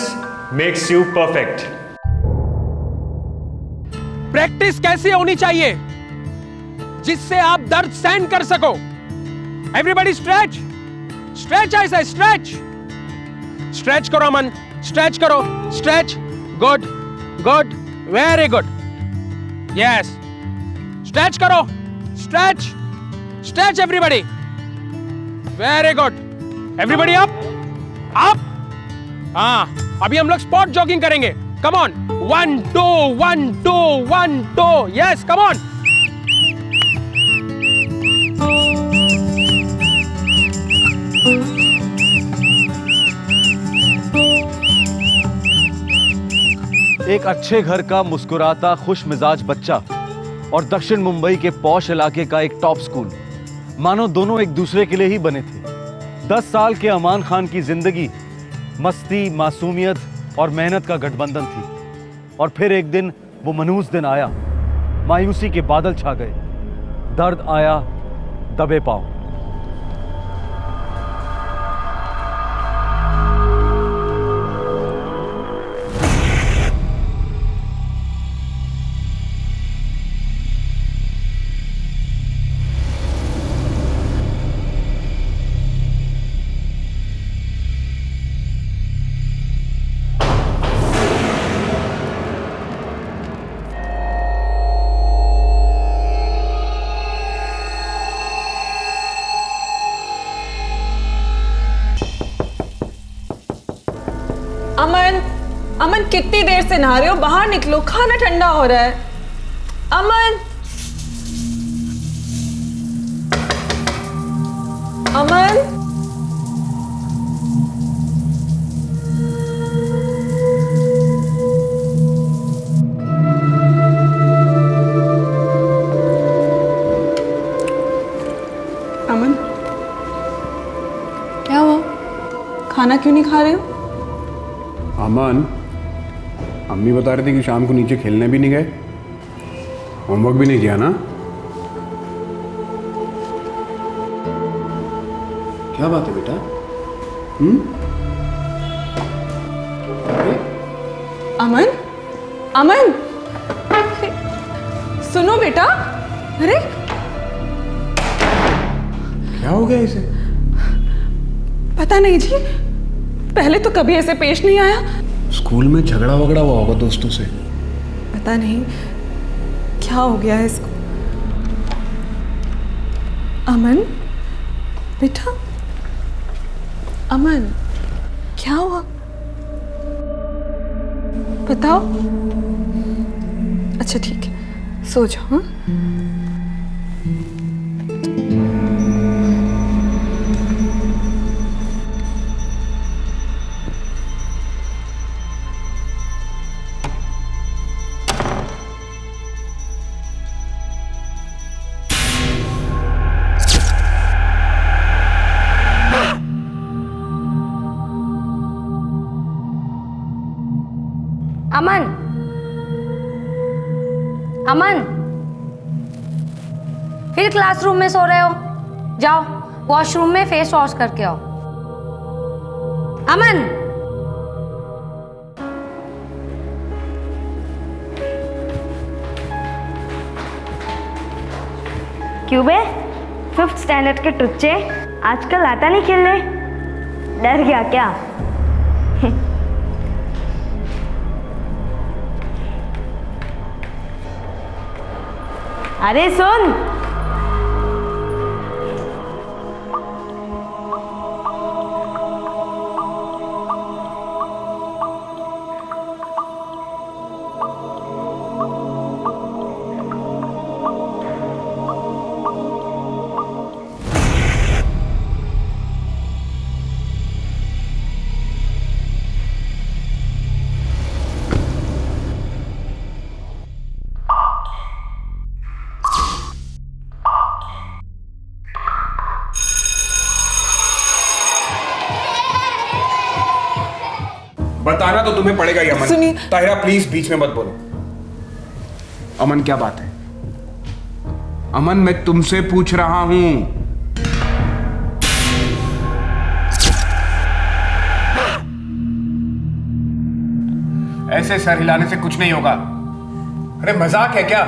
makes you perfect. Practice कैसी होनी चाहिए जिससे आप दर्द सहन कर सको? एवरीबॉडी स्ट्रेच, स्ट्रेच ऐसा, स्ट्रेच, स्ट्रेच करो अमन, स्ट्रेच करो, stretch, good good, very good, yes, stretch करो, stretch, stretch everybody, very good, everybody up up. हाँ, अभी हम लोग स्पॉट जॉगिंग करेंगे। Come on, 1 2 1 2 1 2, yes, come on. एक अच्छे घर का मुस्कुराता खुश मिजाज बच्चा और दक्षिण मुंबई के पॉश इलाके का एक टॉप स्कूल, मानो दोनों एक दूसरे के लिए ही बने थे। 10 साल के अमान खान की जिंदगी मस्ती, मासूमियत और मेहनत का गठबंधन थी। और फिर एक दिन वो मनहूस दिन आया, मायूसी के बादल छा गए, दर्द आया दबे पांव। अमन, अमन कितनी देर से नहा रहे हो? बाहर निकलो, खाना ठंडा हो रहा है। अमन, अमन, अमन, क्या हुआ? खाना क्यों नहीं खा रहे हो? अमन, अम्मी बता रही थी कि शाम को नीचे खेलने भी नहीं गए, होमवर्क भी नहीं किया ना? क्या बात है बेटा? अमन, अमन, सुनो बेटा। अरे क्या हो गया इसे? पता नहीं जी, पहले तो कभी ऐसे पेश नहीं आया। स्कूल में झगड़ा वगड़ा हुआ होगा दोस्तों से। पता नहीं क्या हो गया है इसको। अमन बेटा, अमन क्या हुआ? बताओ। अच्छा ठीक है, सो जाओ। हाँ, अमन, अमन, फिर क्लासरूम में सो रहे हो? जाओ वॉशरूम में फेस वॉश करके आओ। अमन, क्यों बे? 5th स्टैंडर्ड के टुच्चे आजकल आता नहीं खेलने? डर गया क्या? अरे सुन, तो तुम्हें पड़ेगा ही अमन। सुनिए। ताहिरा प्लीज बीच में मत बोलो। अमन क्या बात है? अमन मैं तुमसे पूछ रहा हूं। ऐसे सर हिलाने से कुछ नहीं होगा। अरे मजाक है क्या?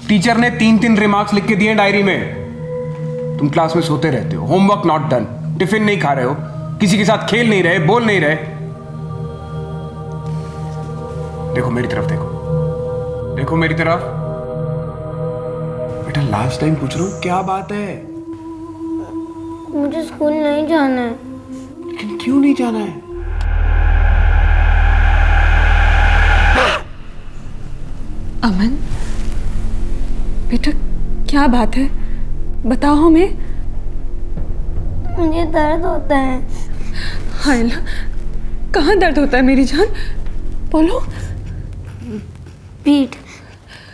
टीचर ने 3-3 रिमार्क्स लिख के दिए डायरी में। तुम क्लास में सोते रहते हो, होमवर्क नॉट डन, टिफिन नहीं खा रहे हो, किसी के साथ खेल नहीं रहे, बोल नहीं रहे। देखो मेरी तरफ, देखो मेरी तरफ। बेटा लास्ट टाइम पूछ रहा हूं, क्या बात है? मुझे स्कूल नहीं जाना है। लेकिन क्यों नहीं जाना है? अमन बेटा क्या बात है, बताओ हमें। मुझे दर्द होता है। हाय अल्लाह, कहाँ दर्द होता है मेरी जान? बोलो।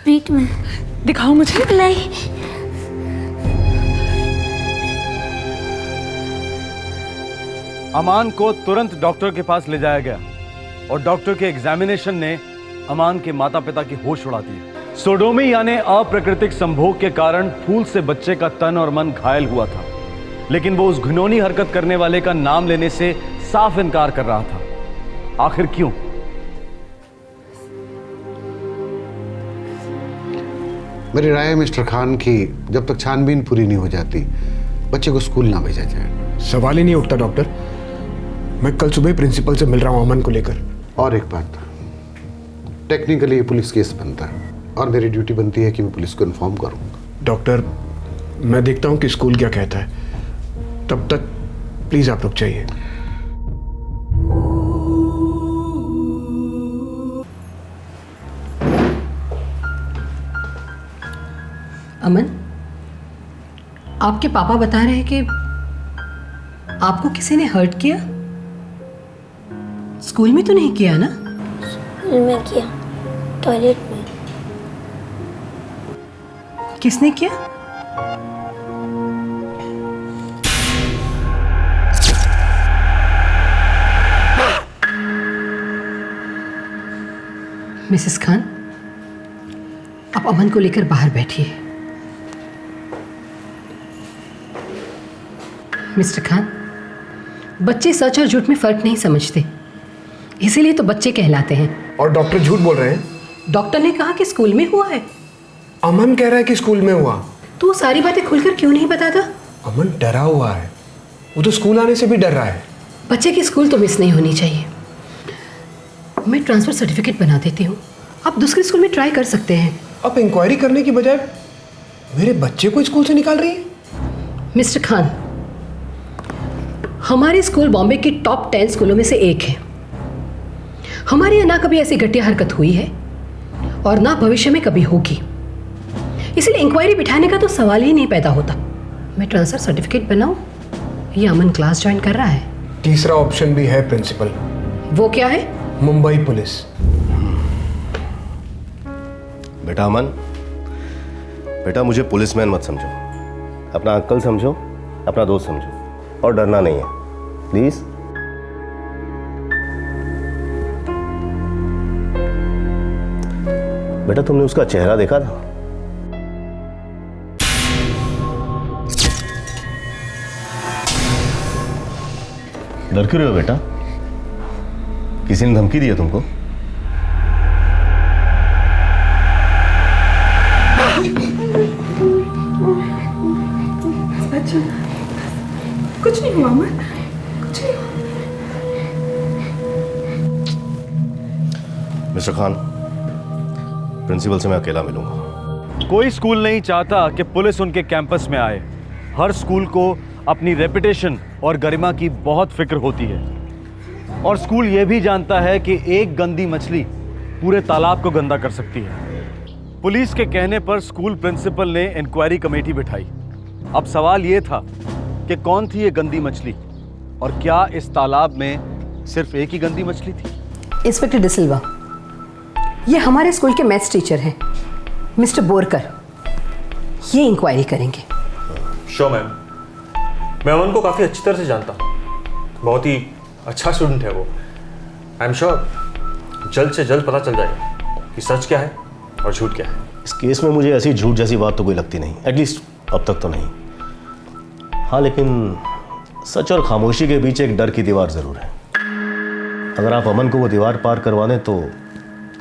पीठ में। दिखाओ मुझे। नहीं। अमान को तुरंत डॉक्टर के पास ले जाया गया और डॉक्टर के एग्जामिनेशन ने अमान के माता पिता की होश उड़ा दी। सोडोमी यानी अप्राकृतिक संभोग के कारण फूल से बच्चे का तन और मन घायल हुआ था, लेकिन वो उस घिनौनी हरकत करने वाले का नाम लेने से साफ इनकार कर रहा था। आखिर क्यों? मेरी राय है मिस्टर खान की जब तक छानबीन पूरी नहीं हो जाती बच्चे को स्कूल ना भेजा जाए। सवाल ही नहीं उठता डॉक्टर। मैं कल सुबह प्रिंसिपल से मिल रहा हूं अमन को लेकर। और एक बात, टेक्निकली ये पुलिस केस बनता है और मेरी ड्यूटी बनती है कि मैं पुलिस को इन्फॉर्म करूंगा। डॉक्टर मैं देखता हूं कि स्कूल क्या कहता है, तब तक प्लीज आप रुक जाइए। अमन, आपके पापा बता रहे हैं कि आपको किसी ने हर्ट किया। स्कूल में तो नहीं किया ना? स्कूल में किया, टॉयलेट में। किसने किया? मिसेस खान, आप अमन को लेकर बाहर बैठिए। मिस्टर खान, बच्चे सच और झूठ में फर्क नहीं समझते, इसीलिए तो बच्चे कहलाते हैं। और डॉक्टर झूठ बोल रहे हैं? डॉक्टर ने कहा कि स्कूल में हुआ है। अमन कह रहा है कि स्कूल में हुआ। तो वो सारी बातें खुलकर क्यों नहीं बताता? अमन डरा हुआ है, वो तो स्कूल आने से भी डर रहा है। बच्चे की स्कूल तो मिस नहीं होनी चाहिए। मैं ट्रांसफर सर्टिफिकेट बना देती हूँ, आप दूसरे स्कूल में ट्राई कर सकते हैं। आप इंक्वायरी करने की बजाय मेरे बच्चे को स्कूल से निकाल रही है। मिस्टर खान, हमारे स्कूल बॉम्बे की टॉप 10 स्कूलों में से एक है। हमारे यहाँ ना कभी ऐसी घटिया हरकत हुई है और ना भविष्य में कभी होगी, इसलिए इंक्वायरी बिठाने का तो सवाल ही नहीं पैदा होता। मैं ट्रांसफर सर्टिफिकेट बनाऊं या अमन क्लास ज्वाइन कर रहा है? तीसरा ऑप्शन भी है प्रिंसिपल। वो क्या है? मुंबई पुलिस। बेटा अमन, बेटा मुझे पुलिसमैन मत समझो, अपना अंकल समझो, अपना दोस्त समझो, और डरना नहीं है, प्लीज। बेटा तुमने उसका चेहरा देखा था? डर क्यों रहे हो बेटा? किसी ने धमकी दी है तुमको? कुछ नहीं हुआ अमन, कुछ नहीं हुआ। मिस्टर खान, प्रिंसिपल से मैं अकेला मिलूंगा। कोई स्कूल नहीं चाहता कि पुलिस उनके कैंपस में आए। हर स्कूल को अपनी रेपुटेशन और गरिमा की बहुत फिक्र होती है, और स्कूल यह भी जानता है कि एक गंदी मछली पूरे तालाब को गंदा कर सकती है। पुलिस के कहने पर स्कूल प्रिंसिपल ने इंक्वायरी कमेटी बिठाई। अब सवाल यह था कि कौन थी ये गंदी मछली, और क्या इस तालाब में सिर्फ एक ही गंदी मछली थी? इंस्पेक्टर डिसिल्वा, ये हमारे स्कूल के मैथ्स टीचर हैं, मिस्टर बोरकर। ये इंक्वायरी करेंगे। श्योर मैम, मैं अमन को काफ़ी अच्छी तरह से जानता हूँ। बहुत ही अच्छा स्टूडेंट है वो। आई एम श्योर जल्द से जल्द पता चल जाएगा कि सच क्या है और झूठ क्या है। इस केस में मुझे ऐसी झूठ जैसी बात तो कोई लगती नहीं, एटलीस्ट अब तक तो नहीं। हाँ, लेकिन सच और खामोशी के बीच एक डर की दीवार जरूर है। अगर आप अमन को वो दीवार पार करवा दें तो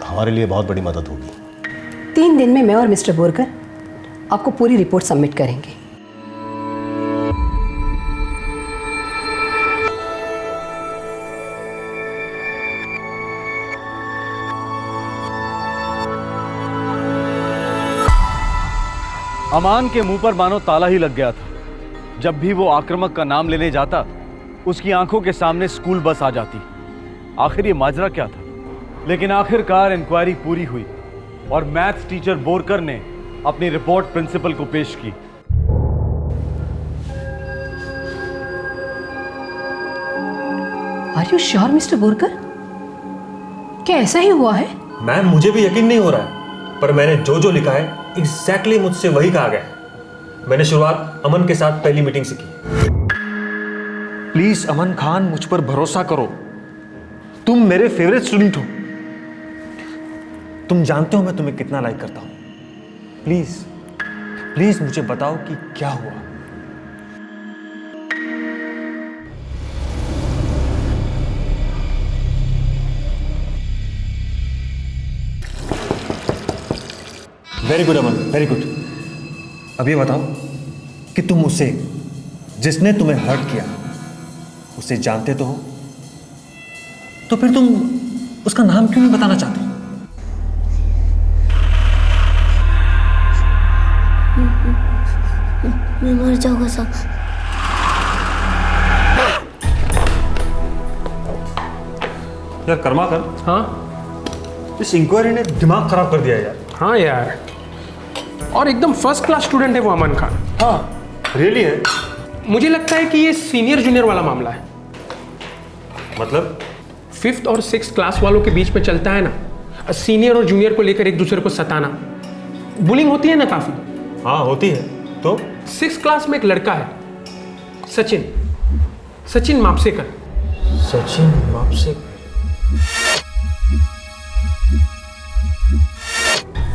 हमारे लिए बहुत बड़ी मदद होगी। 3 दिन में मैं और मिस्टर बोरकर आपको पूरी रिपोर्ट सबमिट करेंगे। अमान के मुंह पर मानो ताला ही लग गया था। जब भी वो आक्रामक का नाम लेने जाता, उसकी आंखों के सामने स्कूल बस आ जाती। आखिर ये माजरा क्या था? लेकिन आखिरकार इंक्वायरी पूरी हुई और मैथ्स टीचर बोरकर ने अपनी रिपोर्ट प्रिंसिपल को पेश की। Are you sure mister Borkar? क्या ऐसा ही हुआ है? मैम, मुझे भी यकीन नहीं हो रहा है, पर मैंने जो जो लिखा है एग्जैक्टली मुझसे वही कहा गया है। मैंने शुरुआत अमन के साथ पहली मीटिंग से की। प्लीज अमन खान, मुझ पर भरोसा करो। तुम मेरे फेवरेट स्टूडेंट हो। तुम जानते हो मैं तुम्हें कितना लाइक करता हूं। प्लीज प्लीज मुझे बताओ कि क्या हुआ। वेरी गुड अमन, वेरी गुड। अब ये बताओ कि तुम उसे, जिसने तुम्हें हर्ट किया, उसे जानते तो हो, तो फिर तुम उसका नाम क्यों नहीं बताना चाहते? मैं मर जाऊंगा सब। यार कर्माकर, हाँ इस इंक्वायरी ने दिमाग खराब कर दिया यार। हाँ यार, और एकदम फर्स्ट क्लास स्टूडेंट है वो अमन खान। हाँ रियली है। मुझे लगता है कि ये सीनियर जूनियर वाला मामला है। मतलब 5th और 6th क्लास वालों के बीच में चलता है ना, सीनियर और जूनियर को लेकर एक दूसरे को सताना। बुलिंग होती है ना काफी। हाँ होती है। तो 6th क्लास में एक लड़का है, सचिन मापसेकर। सचिन मापसेकर?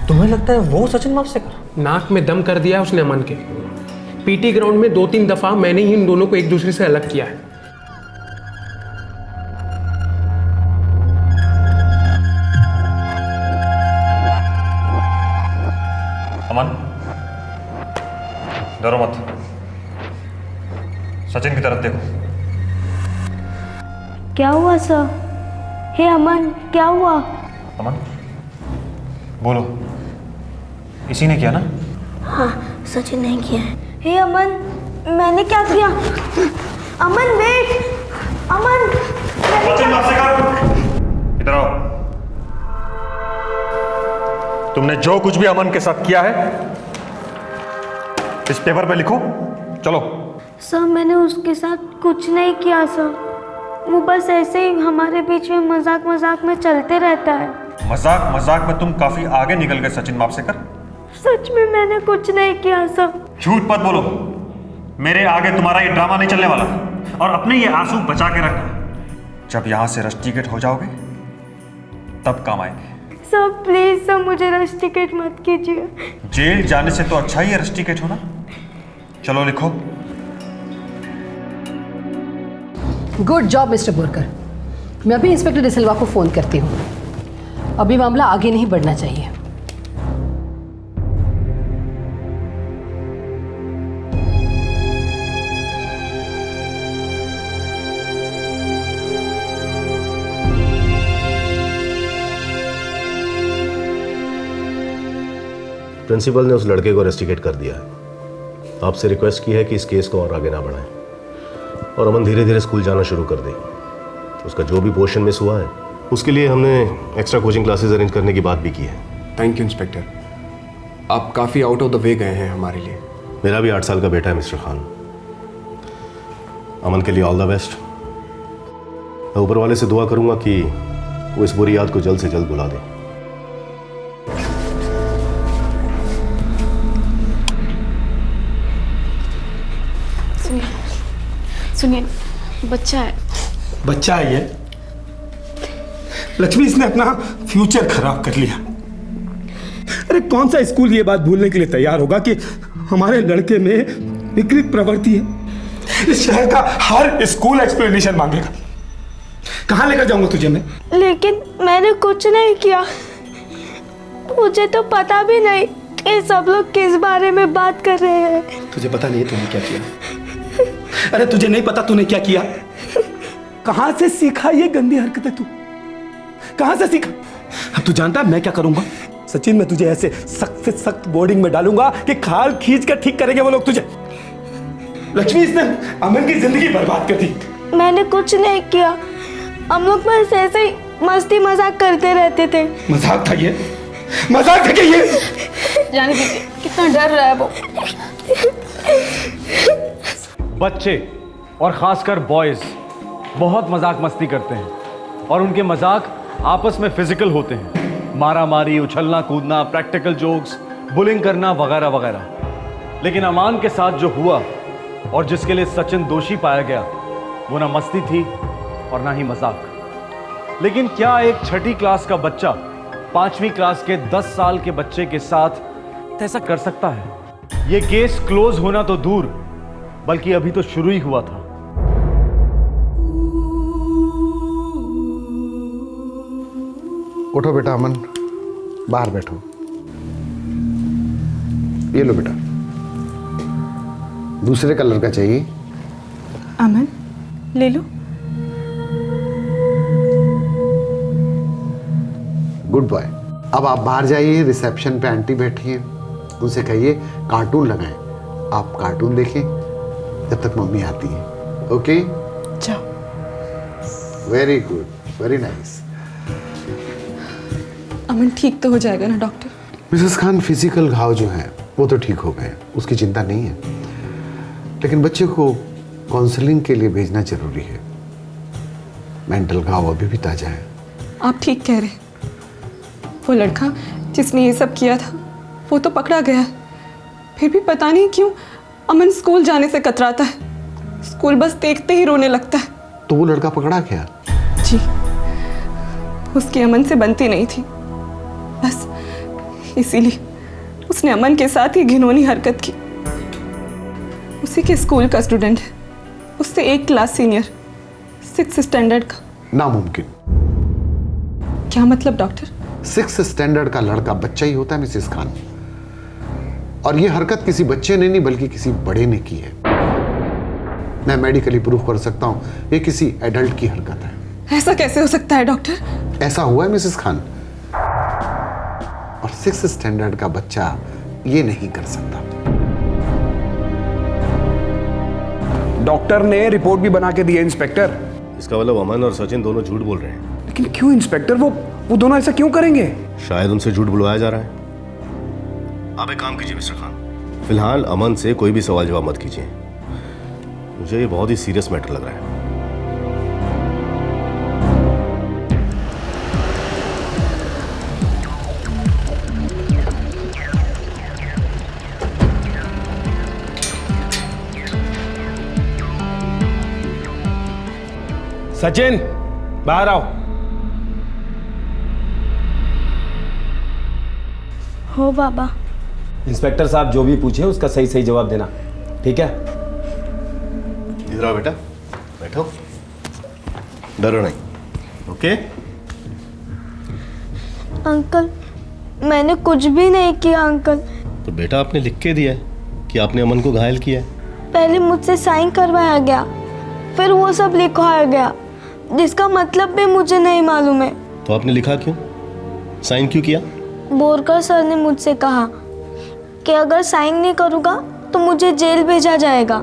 तुम्हें लगता है वो सचिन मापसेकर? नाक में दम कर दिया उसने अमन के। पीटी ग्राउंड में 2-3 दफा मैंने ही इन दोनों को एक दूसरे से अलग किया है। अमन, डरो मत। सचिन की तरफ देखो। क्या हुआ सर? हे अमन, क्या हुआ? अमन बोलो, इसी ने किया ना? हाँ, सचिन नहीं किया है। हे अमन, मैंने क्या किया? अमन वेट, अमन। सचिन मापसेकर, इधर आओ। तुमने जो कुछ भी अमन के साथ किया है इस पेपर पे लिखो। चलो। सर मैंने उसके साथ कुछ नहीं किया सर, वो बस ऐसे ही हमारे बीच में मजाक मजाक में चलते रहता है। मजाक मजाक में तुम काफी आगे निकल गए सचिन मापसेकर। सच में मैंने कुछ नहीं किया सर। झूठ मत बोलो, मेरे आगे तुम्हारा ये ड्रामा नहीं चलने वाला। और अपने ये आंसू बचा के रखना, जब यहां से रस्टिकेट हो जाओगे तब काम आएंगे। सर प्लीज सर, मुझे रस्टिकेट मत कीजिए। जेल जाने से तो अच्छा ही है रस्टिकेट होना। चलो लिखो। Good job mister Borkar. मैं अभी इंस्पेक्टर डिसिल्वा को फोन करती हूँ। अभी मामला आगे नहीं बढ़ना चाहिए। प्रिंसिपल ने उस लड़के को रेस्टिकेट कर दिया है। आपसे रिक्वेस्ट की है कि इस केस को और आगे ना बढ़ाएं और अमन धीरे धीरे स्कूल जाना शुरू कर दे। उसका जो भी पोर्शन मिस हुआ है उसके लिए हमने एक्स्ट्रा कोचिंग क्लासेस अरेंज करने की बात भी की है। थैंक यू इंस्पेक्टर, आप काफ़ी आउट ऑफ द वे गए हैं हमारे लिए। मेरा भी 8 साल का बेटा है मिस्टर खान। अमन के लिए ऑल द बेस्ट। मैं ऊपर वाले से दुआ करूंगा कि वो इस बुरी याद को जल्द से जल्द भुला दे। सुनिए, बच्चा है। बच्चा है ये? लक्ष्मी, इसने अपना फ्यूचर खराब कर लिया। अरे कौन सा स्कूल ये बात भूलने के लिए तैयार होगा कि हमारे लड़के में विकृत प्रवृत्ति है? इस शहर का हर स्कूल एक्सप्लेनेशन मांगेगा। कहाँ लेकर जाऊंगा तुझे मैं? लेकिन मैंने कुछ नहीं किया। मुझे तो पता भी नहीं कि सब लोग किस बारे में बात कर रहे हैं। तुझे पता नहीं है तूने क्या किया? अरे तुझे नहीं पता तूने क्या किया? कहां से सीखा ये गंदी हरकतें? तू कहां से सीखा? अब तू जानता है मैं क्या करूंगा? सचिन, मैं तुझे ऐसे सख्त से सख्त बोर्डिंग में डालूंगा कि खाल खींच कर ठीक करेंगे वो लोग तुझे। लक्ष्मी, इसने अमन की जिंदगी बर्बाद कर दी। मैंने कुछ नहीं किया। हम लोग बस ऐसे ही मस्ती मजाक करते रहते थे। मजाक था ये? मजाक था क्या ये? जाने दीजिए, कितना डर रहा है वो। बच्चे और खासकर बॉयज बहुत मजाक मस्ती करते हैं और उनके मजाक आपस में फिजिकल होते हैं। मारा मारी, उछलना कूदना, प्रैक्टिकल जोक्स, बुलिंग करना वगैरह वगैरह। लेकिन अमान के साथ जो हुआ और जिसके लिए सचिन दोषी पाया गया, वो ना मस्ती थी और ना ही मजाक। लेकिन क्या एक 6ठी क्लास का बच्चा 5वीं क्लास के 10 साल के बच्चे के साथ ऐसा कर सकता है? ये केस क्लोज होना तो दूर, बल्कि अभी तो शुरू ही हुआ था। उठो बेटा अमन, बाहर बैठो। ये लो बेटा, दूसरे कलर का चाहिए? अमन, ले लो। Good boy. अब आप बाहर जाइए, रिसेप्शन पे आंटी बैठी हैं, उनसे कहिए कार्टून लगाएं। आप कार्टून देखें जब तक मम्मी आती है। ओके, जाओ। Very good, very nice. Aman ठीक तो हो जाएगा ना डॉक्टर? मिसेस खान, फिजिकल घाव जो हैं वो तो ठीक हो गए, उसकी चिंता नहीं है, लेकिन बच्चे को काउंसलिंग के लिए भेजना जरूरी है। मेंटल घाव अभी भी ताजा है। आप ठीक कह रहे हैं। वो लड़का जिसने ये सब किया था वो तो पकड़ा गया है, फिर भी पता नहीं क्यों अमन स्कूल जाने से कतराता है। स्कूल बस देखते ही रोने लगता है। तो वो लड़का पकड़ा गया? जी, उसकी अमन से बनती नहीं थी, बस इसीलिए उसने अमन के साथ ही घिनौनी हरकत की। उसी के स्कूल का स्टूडेंट है, उससे 1 क्लास सीनियर, 6th स्टैंडर्ड का। नामुमकिन। क्या मतलब डॉक्टर? 6th स्टैंडर्ड का लड़का बच्चा ही होता है मिसेस खान, और ये हरकत किसी बच्चे ने नहीं बल्कि किसी बड़े ने की है। मैं मेडिकली प्रूफ कर सकता हूं ये किसी एडल्ट की हरकत है। ऐसा कैसे हो सकता है डॉक्टर? ऐसा हुआ है मिसेस खान, और 6th स्टैंडर्ड का बच्चा ये नहीं कर सकता। डॉक्टर ने रिपोर्ट भी बना के दी है इंस्पेक्टर। इसका मतलब अमन और सचिन दोनों झूठ बोल रहे हैं। लेकिन क्यों इंस्पेक्टर? वो दोनों ऐसा क्यों करेंगे? शायद उनसे झूठ बुलवाया जा रहा है। आप एक काम कीजिए मिस्टर खान, फिलहाल अमन से कोई भी सवाल जवाब मत कीजिए। मुझे ये बहुत ही सीरियस मैटर लग रहा है। सचिन, बाहर आओ। हो बाबा। इंस्पेक्टर साहब जो भी पूछे उसका सही सही जवाब देना, ठीक है? इधर आओ बेटा, बैठो, डरो नहीं, ओके? अंकल, मैंने कुछ भी नहीं किया अंकल। तो बेटा आपने लिख के दिया है कि आपने अमन को घायल किया है। पहले मुझसे साइन करवाया गया, फिर वो सब लिखवाया गया, जिसका मतलब भी मुझे नहीं मालूम है। तो आपने लिखा क्यों? साइन क्यों किया? बोरकर सर ने मुझसे कहा कि अगर साइन नहीं करूँगा तो मुझे जेल भेजा जाएगा।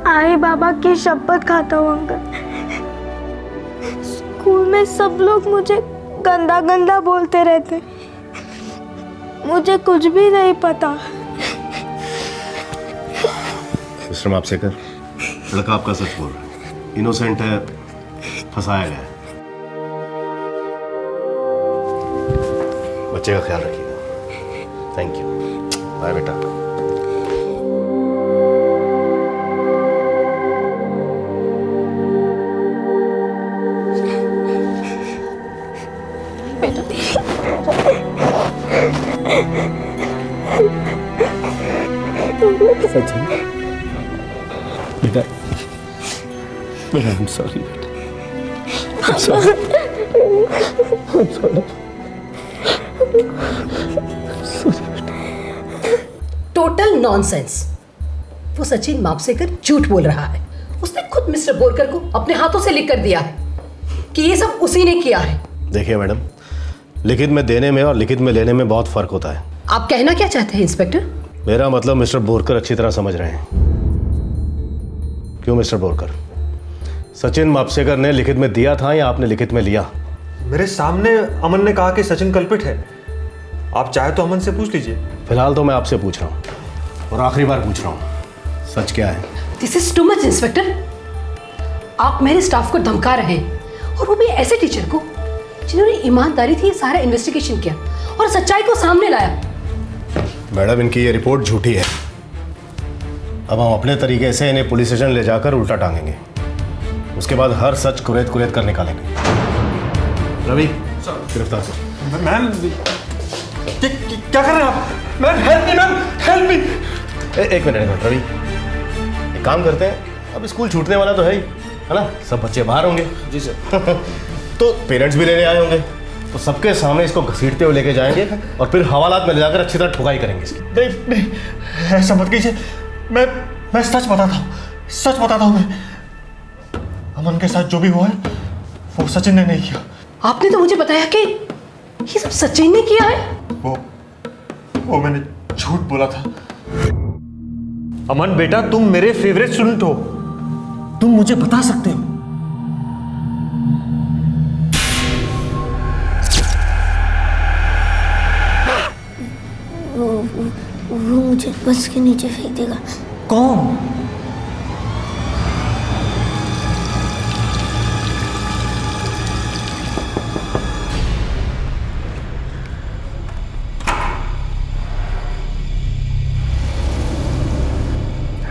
आई बाबा की शपथ खाता हूँ अंकल, स्कूल में सब लोग मुझे गंदा गंदा बोलते रहते, मुझे कुछ भी नहीं पता। मिस्टर मापसेकर, लड़का आपका सच बोल रहा है, इनोसेंट है, फंसाया गया है। बच्चे का ख्याल रखिएगा। थैंक यू, बाय बेटा। बेटा। सचिन बेटा, आई एम सॉरी बेटा, I am sorry, I am sorry. Total nonsense. वो सचिन मापसेकर झूठ बोल रहा है। उसने खुद मिस्टर बोरकर को अपने हाथों से लिख कर दिया है कि ये सब उसी ने किया है। देखिए मैडम, लिखित में देने में और लिखित में लेने में बहुत फर्क होता है। आप कहना क्या चाहते हैं इंस्पेक्टर? मेरा मतलब मिस्टर बोरकर अच्छी तरह समझ रहे हैं। क्यों मिस्टर बोरकर, सचिन मापसेकर ने लिखित में दिया था या आपने लिखित में लिया? मेरे सामने अमन ने कहा कि सचिन कल्पित है। आप चाहे तो अमन से पूछ लीजिए। फिलहाल तो मैं आपसे पूछ रहा हूँ और आखिरी बार पूछ रहा हूँ, सच क्या है? This is too much inspector. आप मेरे स्टाफ को धमका रहे हैं, और वो भी ऐसे टीचर को जिन्होंने ईमानदारी से सारा इन्वेस्टिगेशन किया और सच्चाई को सामने लाया। मैडम, इनकी ये रिपोर्ट झूठी है। अब हम अपने तरीके से इन्हें पुलिस स्टेशन ले जाकर उल्टा टांगेंगे। उसके बाद हर सच कुरेद कुरेद कर निकालेंगे। रवि, गिरफ्तार करो। मैम, क्या कर रहे हैं आप? Ma'am help me, ma'am help me. एक मिनट रवि, एक काम करते हैं, अब स्कूल छूटने वाला तो है ना? सब बच्चे बाहर होंगे। जी सर। तो पेरेंट्स भी लेने आए होंगे, तो सबके सामने इसको घसीटते हुए लेके जाएंगे और फिर हवालात में ले जाकर अच्छी तरह ठुकाई करेंगे इसकी। नहीं नहीं, ऐसा मत कीजिए। मैं सच बताता हूँ, सच बताता हूँ। मैं अमन के साथ जो भी हुआ है वो सचिन ने नहीं किया। आपने तो मुझे बताया कि ये सब सचिन ने किया है। वो मैंने झूठ बोला था। अमन बेटा, तुम मेरे फेवरेट स्टूडेंट हो, तुम मुझे बता सकते हो। वो मुझे बस के नीचे फेंक देगा। कौन?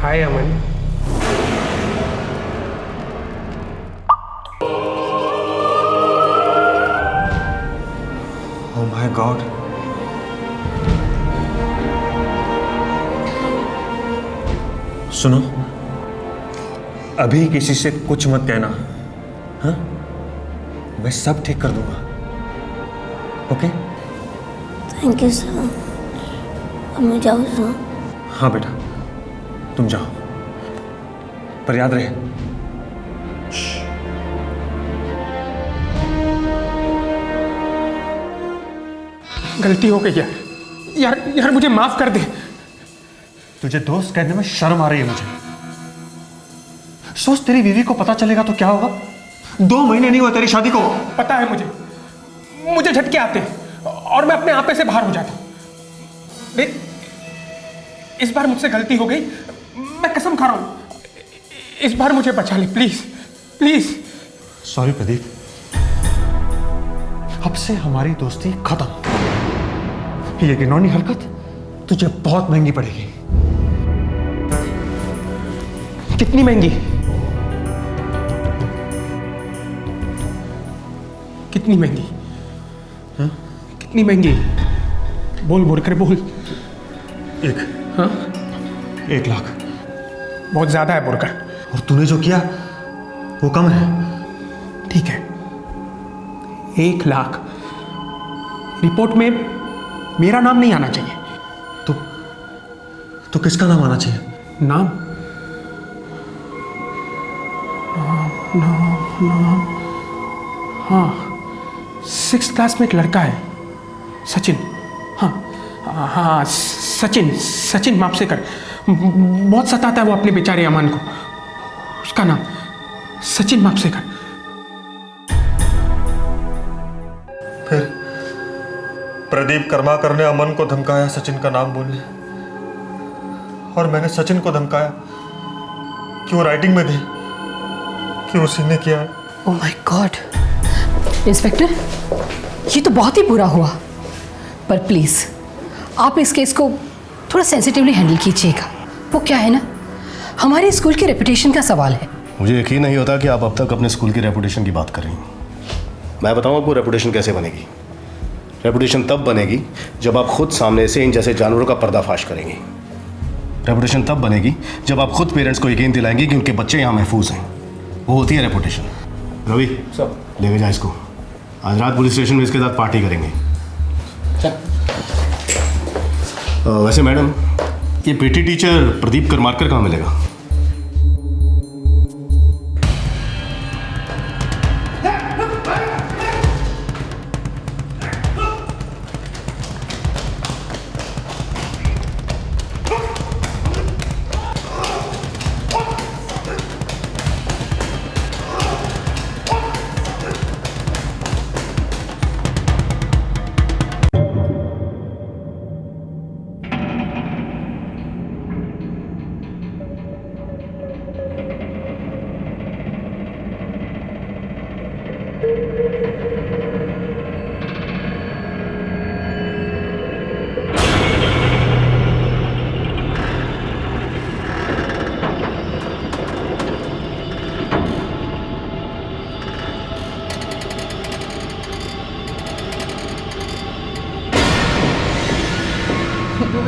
Hi Aman. Oh my God. सुनो, अभी किसी से कुछ मत कहना, हाँ? मैं सब ठीक कर दूंगा। ओके? Thank you sir. अब मैं जाऊँ सर? हाँ बेटा, तुम जाओ, पर याद रहे गलती हो गई यार मुझे माफ कर दे। तुझे दोस्त कहने में शर्म आ रही है मुझे। सोच, तेरी बीवी को पता चलेगा तो क्या होगा? 2 महीने नहीं हुआ तेरी शादी को। पता है मुझे झटके आते हैं और मैं अपने आपे से बाहर हो जाता हूं। देख, इस बार मुझसे गलती हो गई, मैं कसम खा रहा हूं। इस बार मुझे बचा ले प्लीज, प्लीज। सॉरी प्रदीप, अब से हमारी दोस्ती खत्म। ये घिनौनी हरकत तुझे बहुत महंगी पड़ेगी। कितनी महंगी? कितनी महंगी? हाँ? कितनी महंगी? बोल बोरकर बोल। 1 लाख। बहुत ज्यादा है बोरकर। और तूने जो किया वो कम है। ठीक है, 1 लाख। रिपोर्ट में मेरा नाम नहीं आना चाहिए। तो किसका नाम आना चाहिए? नाम? नाम। हाँ, 6th क्लास में एक लड़का है, सचिन। हाँ, सचिन मापसेकर। बहुत सताता है वो अपने बेचारे अमन को। उसका नाम सचिन मापसेकर। फिर प्रदीप कर्माकर ने अमन को धमकाया सचिन का नाम बोले, और मैंने सचिन को धमकाया कि वो राइटिंग में दे कि उसी ने किया है। ओह माय गॉड। इंस्पेक्टर, ये तो बहुत ही बुरा हुआ, पर प्लीज आप इस केस को थोड़ा सेंसिटिवली हैंडल कीजिएगा। वो क्या है ना, हमारे स्कूल की रेपुटेशन का सवाल है। मुझे यकीन नहीं होता कि आप अब तक अपने स्कूल की रेपुटेशन की बात कर रही हैं। मैं बताऊं आपको रेपुटेशन कैसे बनेगी। रेपुटेशन तब बनेगी जब आप खुद सामने से इन जैसे जानवरों का पर्दाफाश करेंगी। रेपुटेशन तब बनेगी जब आप खुद पेरेंट्स को यकीन दिलाएंगे कि उनके बच्चे यहाँ महफूज हैं। वो होती है रेपुटेशन। रवि सब लेके जा इसको, आज रात पुलिस स्टेशन में इसके साथ पार्टी करेंगे। वैसे मैडम, ये पीटी टीचर प्रदीप करमारकर कहाँ मिलेगा?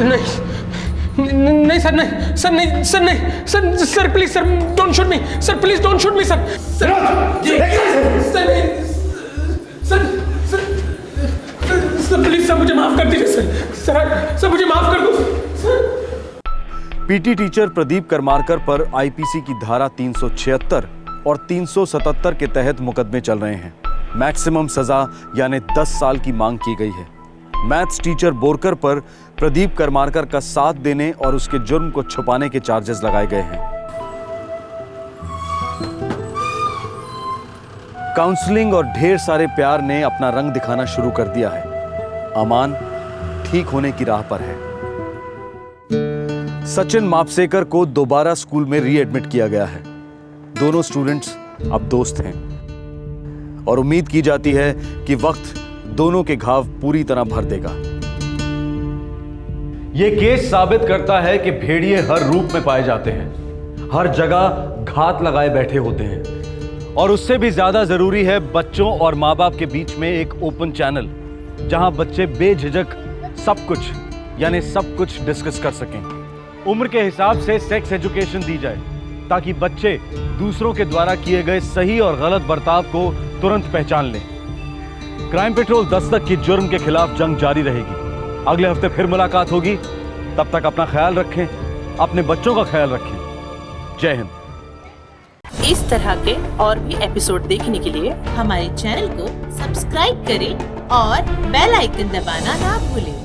नहीं सर, नहीं सर, नहीं सर, नहीं sir, sir please sir, don't shoot me sir, please don't shoot me sir. Sir please sir, मुझे माफ कर दीजिए सर, सर मुझे माफ कर दो सर। पीटी टीचर प्रदीप करमारकर पर आईपीसी की धारा 376 और 377 के तहत मुकदमे चल रहे हैं। मैक्सिमम सजा यानी 10 साल की मांग की गई है। मैथ्स टीचर बोरकर पर प्रदीप करमारकर का साथ देने और उसके जुर्म को छुपाने के चार्जेस लगाए गए हैं। काउंसलिंग और ढेर सारे प्यार ने अपना रंग दिखाना शुरू कर दिया है। अमान ठीक होने की राह पर है। सचिन मापसेकर को दोबारा स्कूल में रीएडमिट किया गया है। दोनों स्टूडेंट्स अब दोस्त हैं और उम्मीद की जाती है कि वक्त दोनों के घाव पूरी तरह भर देगा। यह केस साबित करता है कि भेड़िए हर रूप में पाए जाते हैं, हर जगह घात लगाए बैठे होते हैं और उससे भी ज्यादा जरूरी है बच्चों और माँ बाप के बीच में एक ओपन चैनल, जहां बच्चे बेझिझक सब कुछ यानी सब कुछ डिस्कस कर सकें। उम्र के हिसाब से सेक्स एजुकेशन दी जाए ताकि बच्चे दूसरों के द्वारा किए गए सही और गलत बर्ताव को तुरंत पहचान लें। क्राइम पेट्रोल दस्तक की जुर्म के खिलाफ जंग जारी रहेगी। अगले हफ्ते फिर मुलाकात होगी। तब तक अपना ख्याल रखें, अपने बच्चों का ख्याल रखें। जय हिंद। इस तरह के और भी एपिसोड देखने के लिए हमारे चैनल को सब्सक्राइब करें और बेल आइकन दबाना ना भूलें।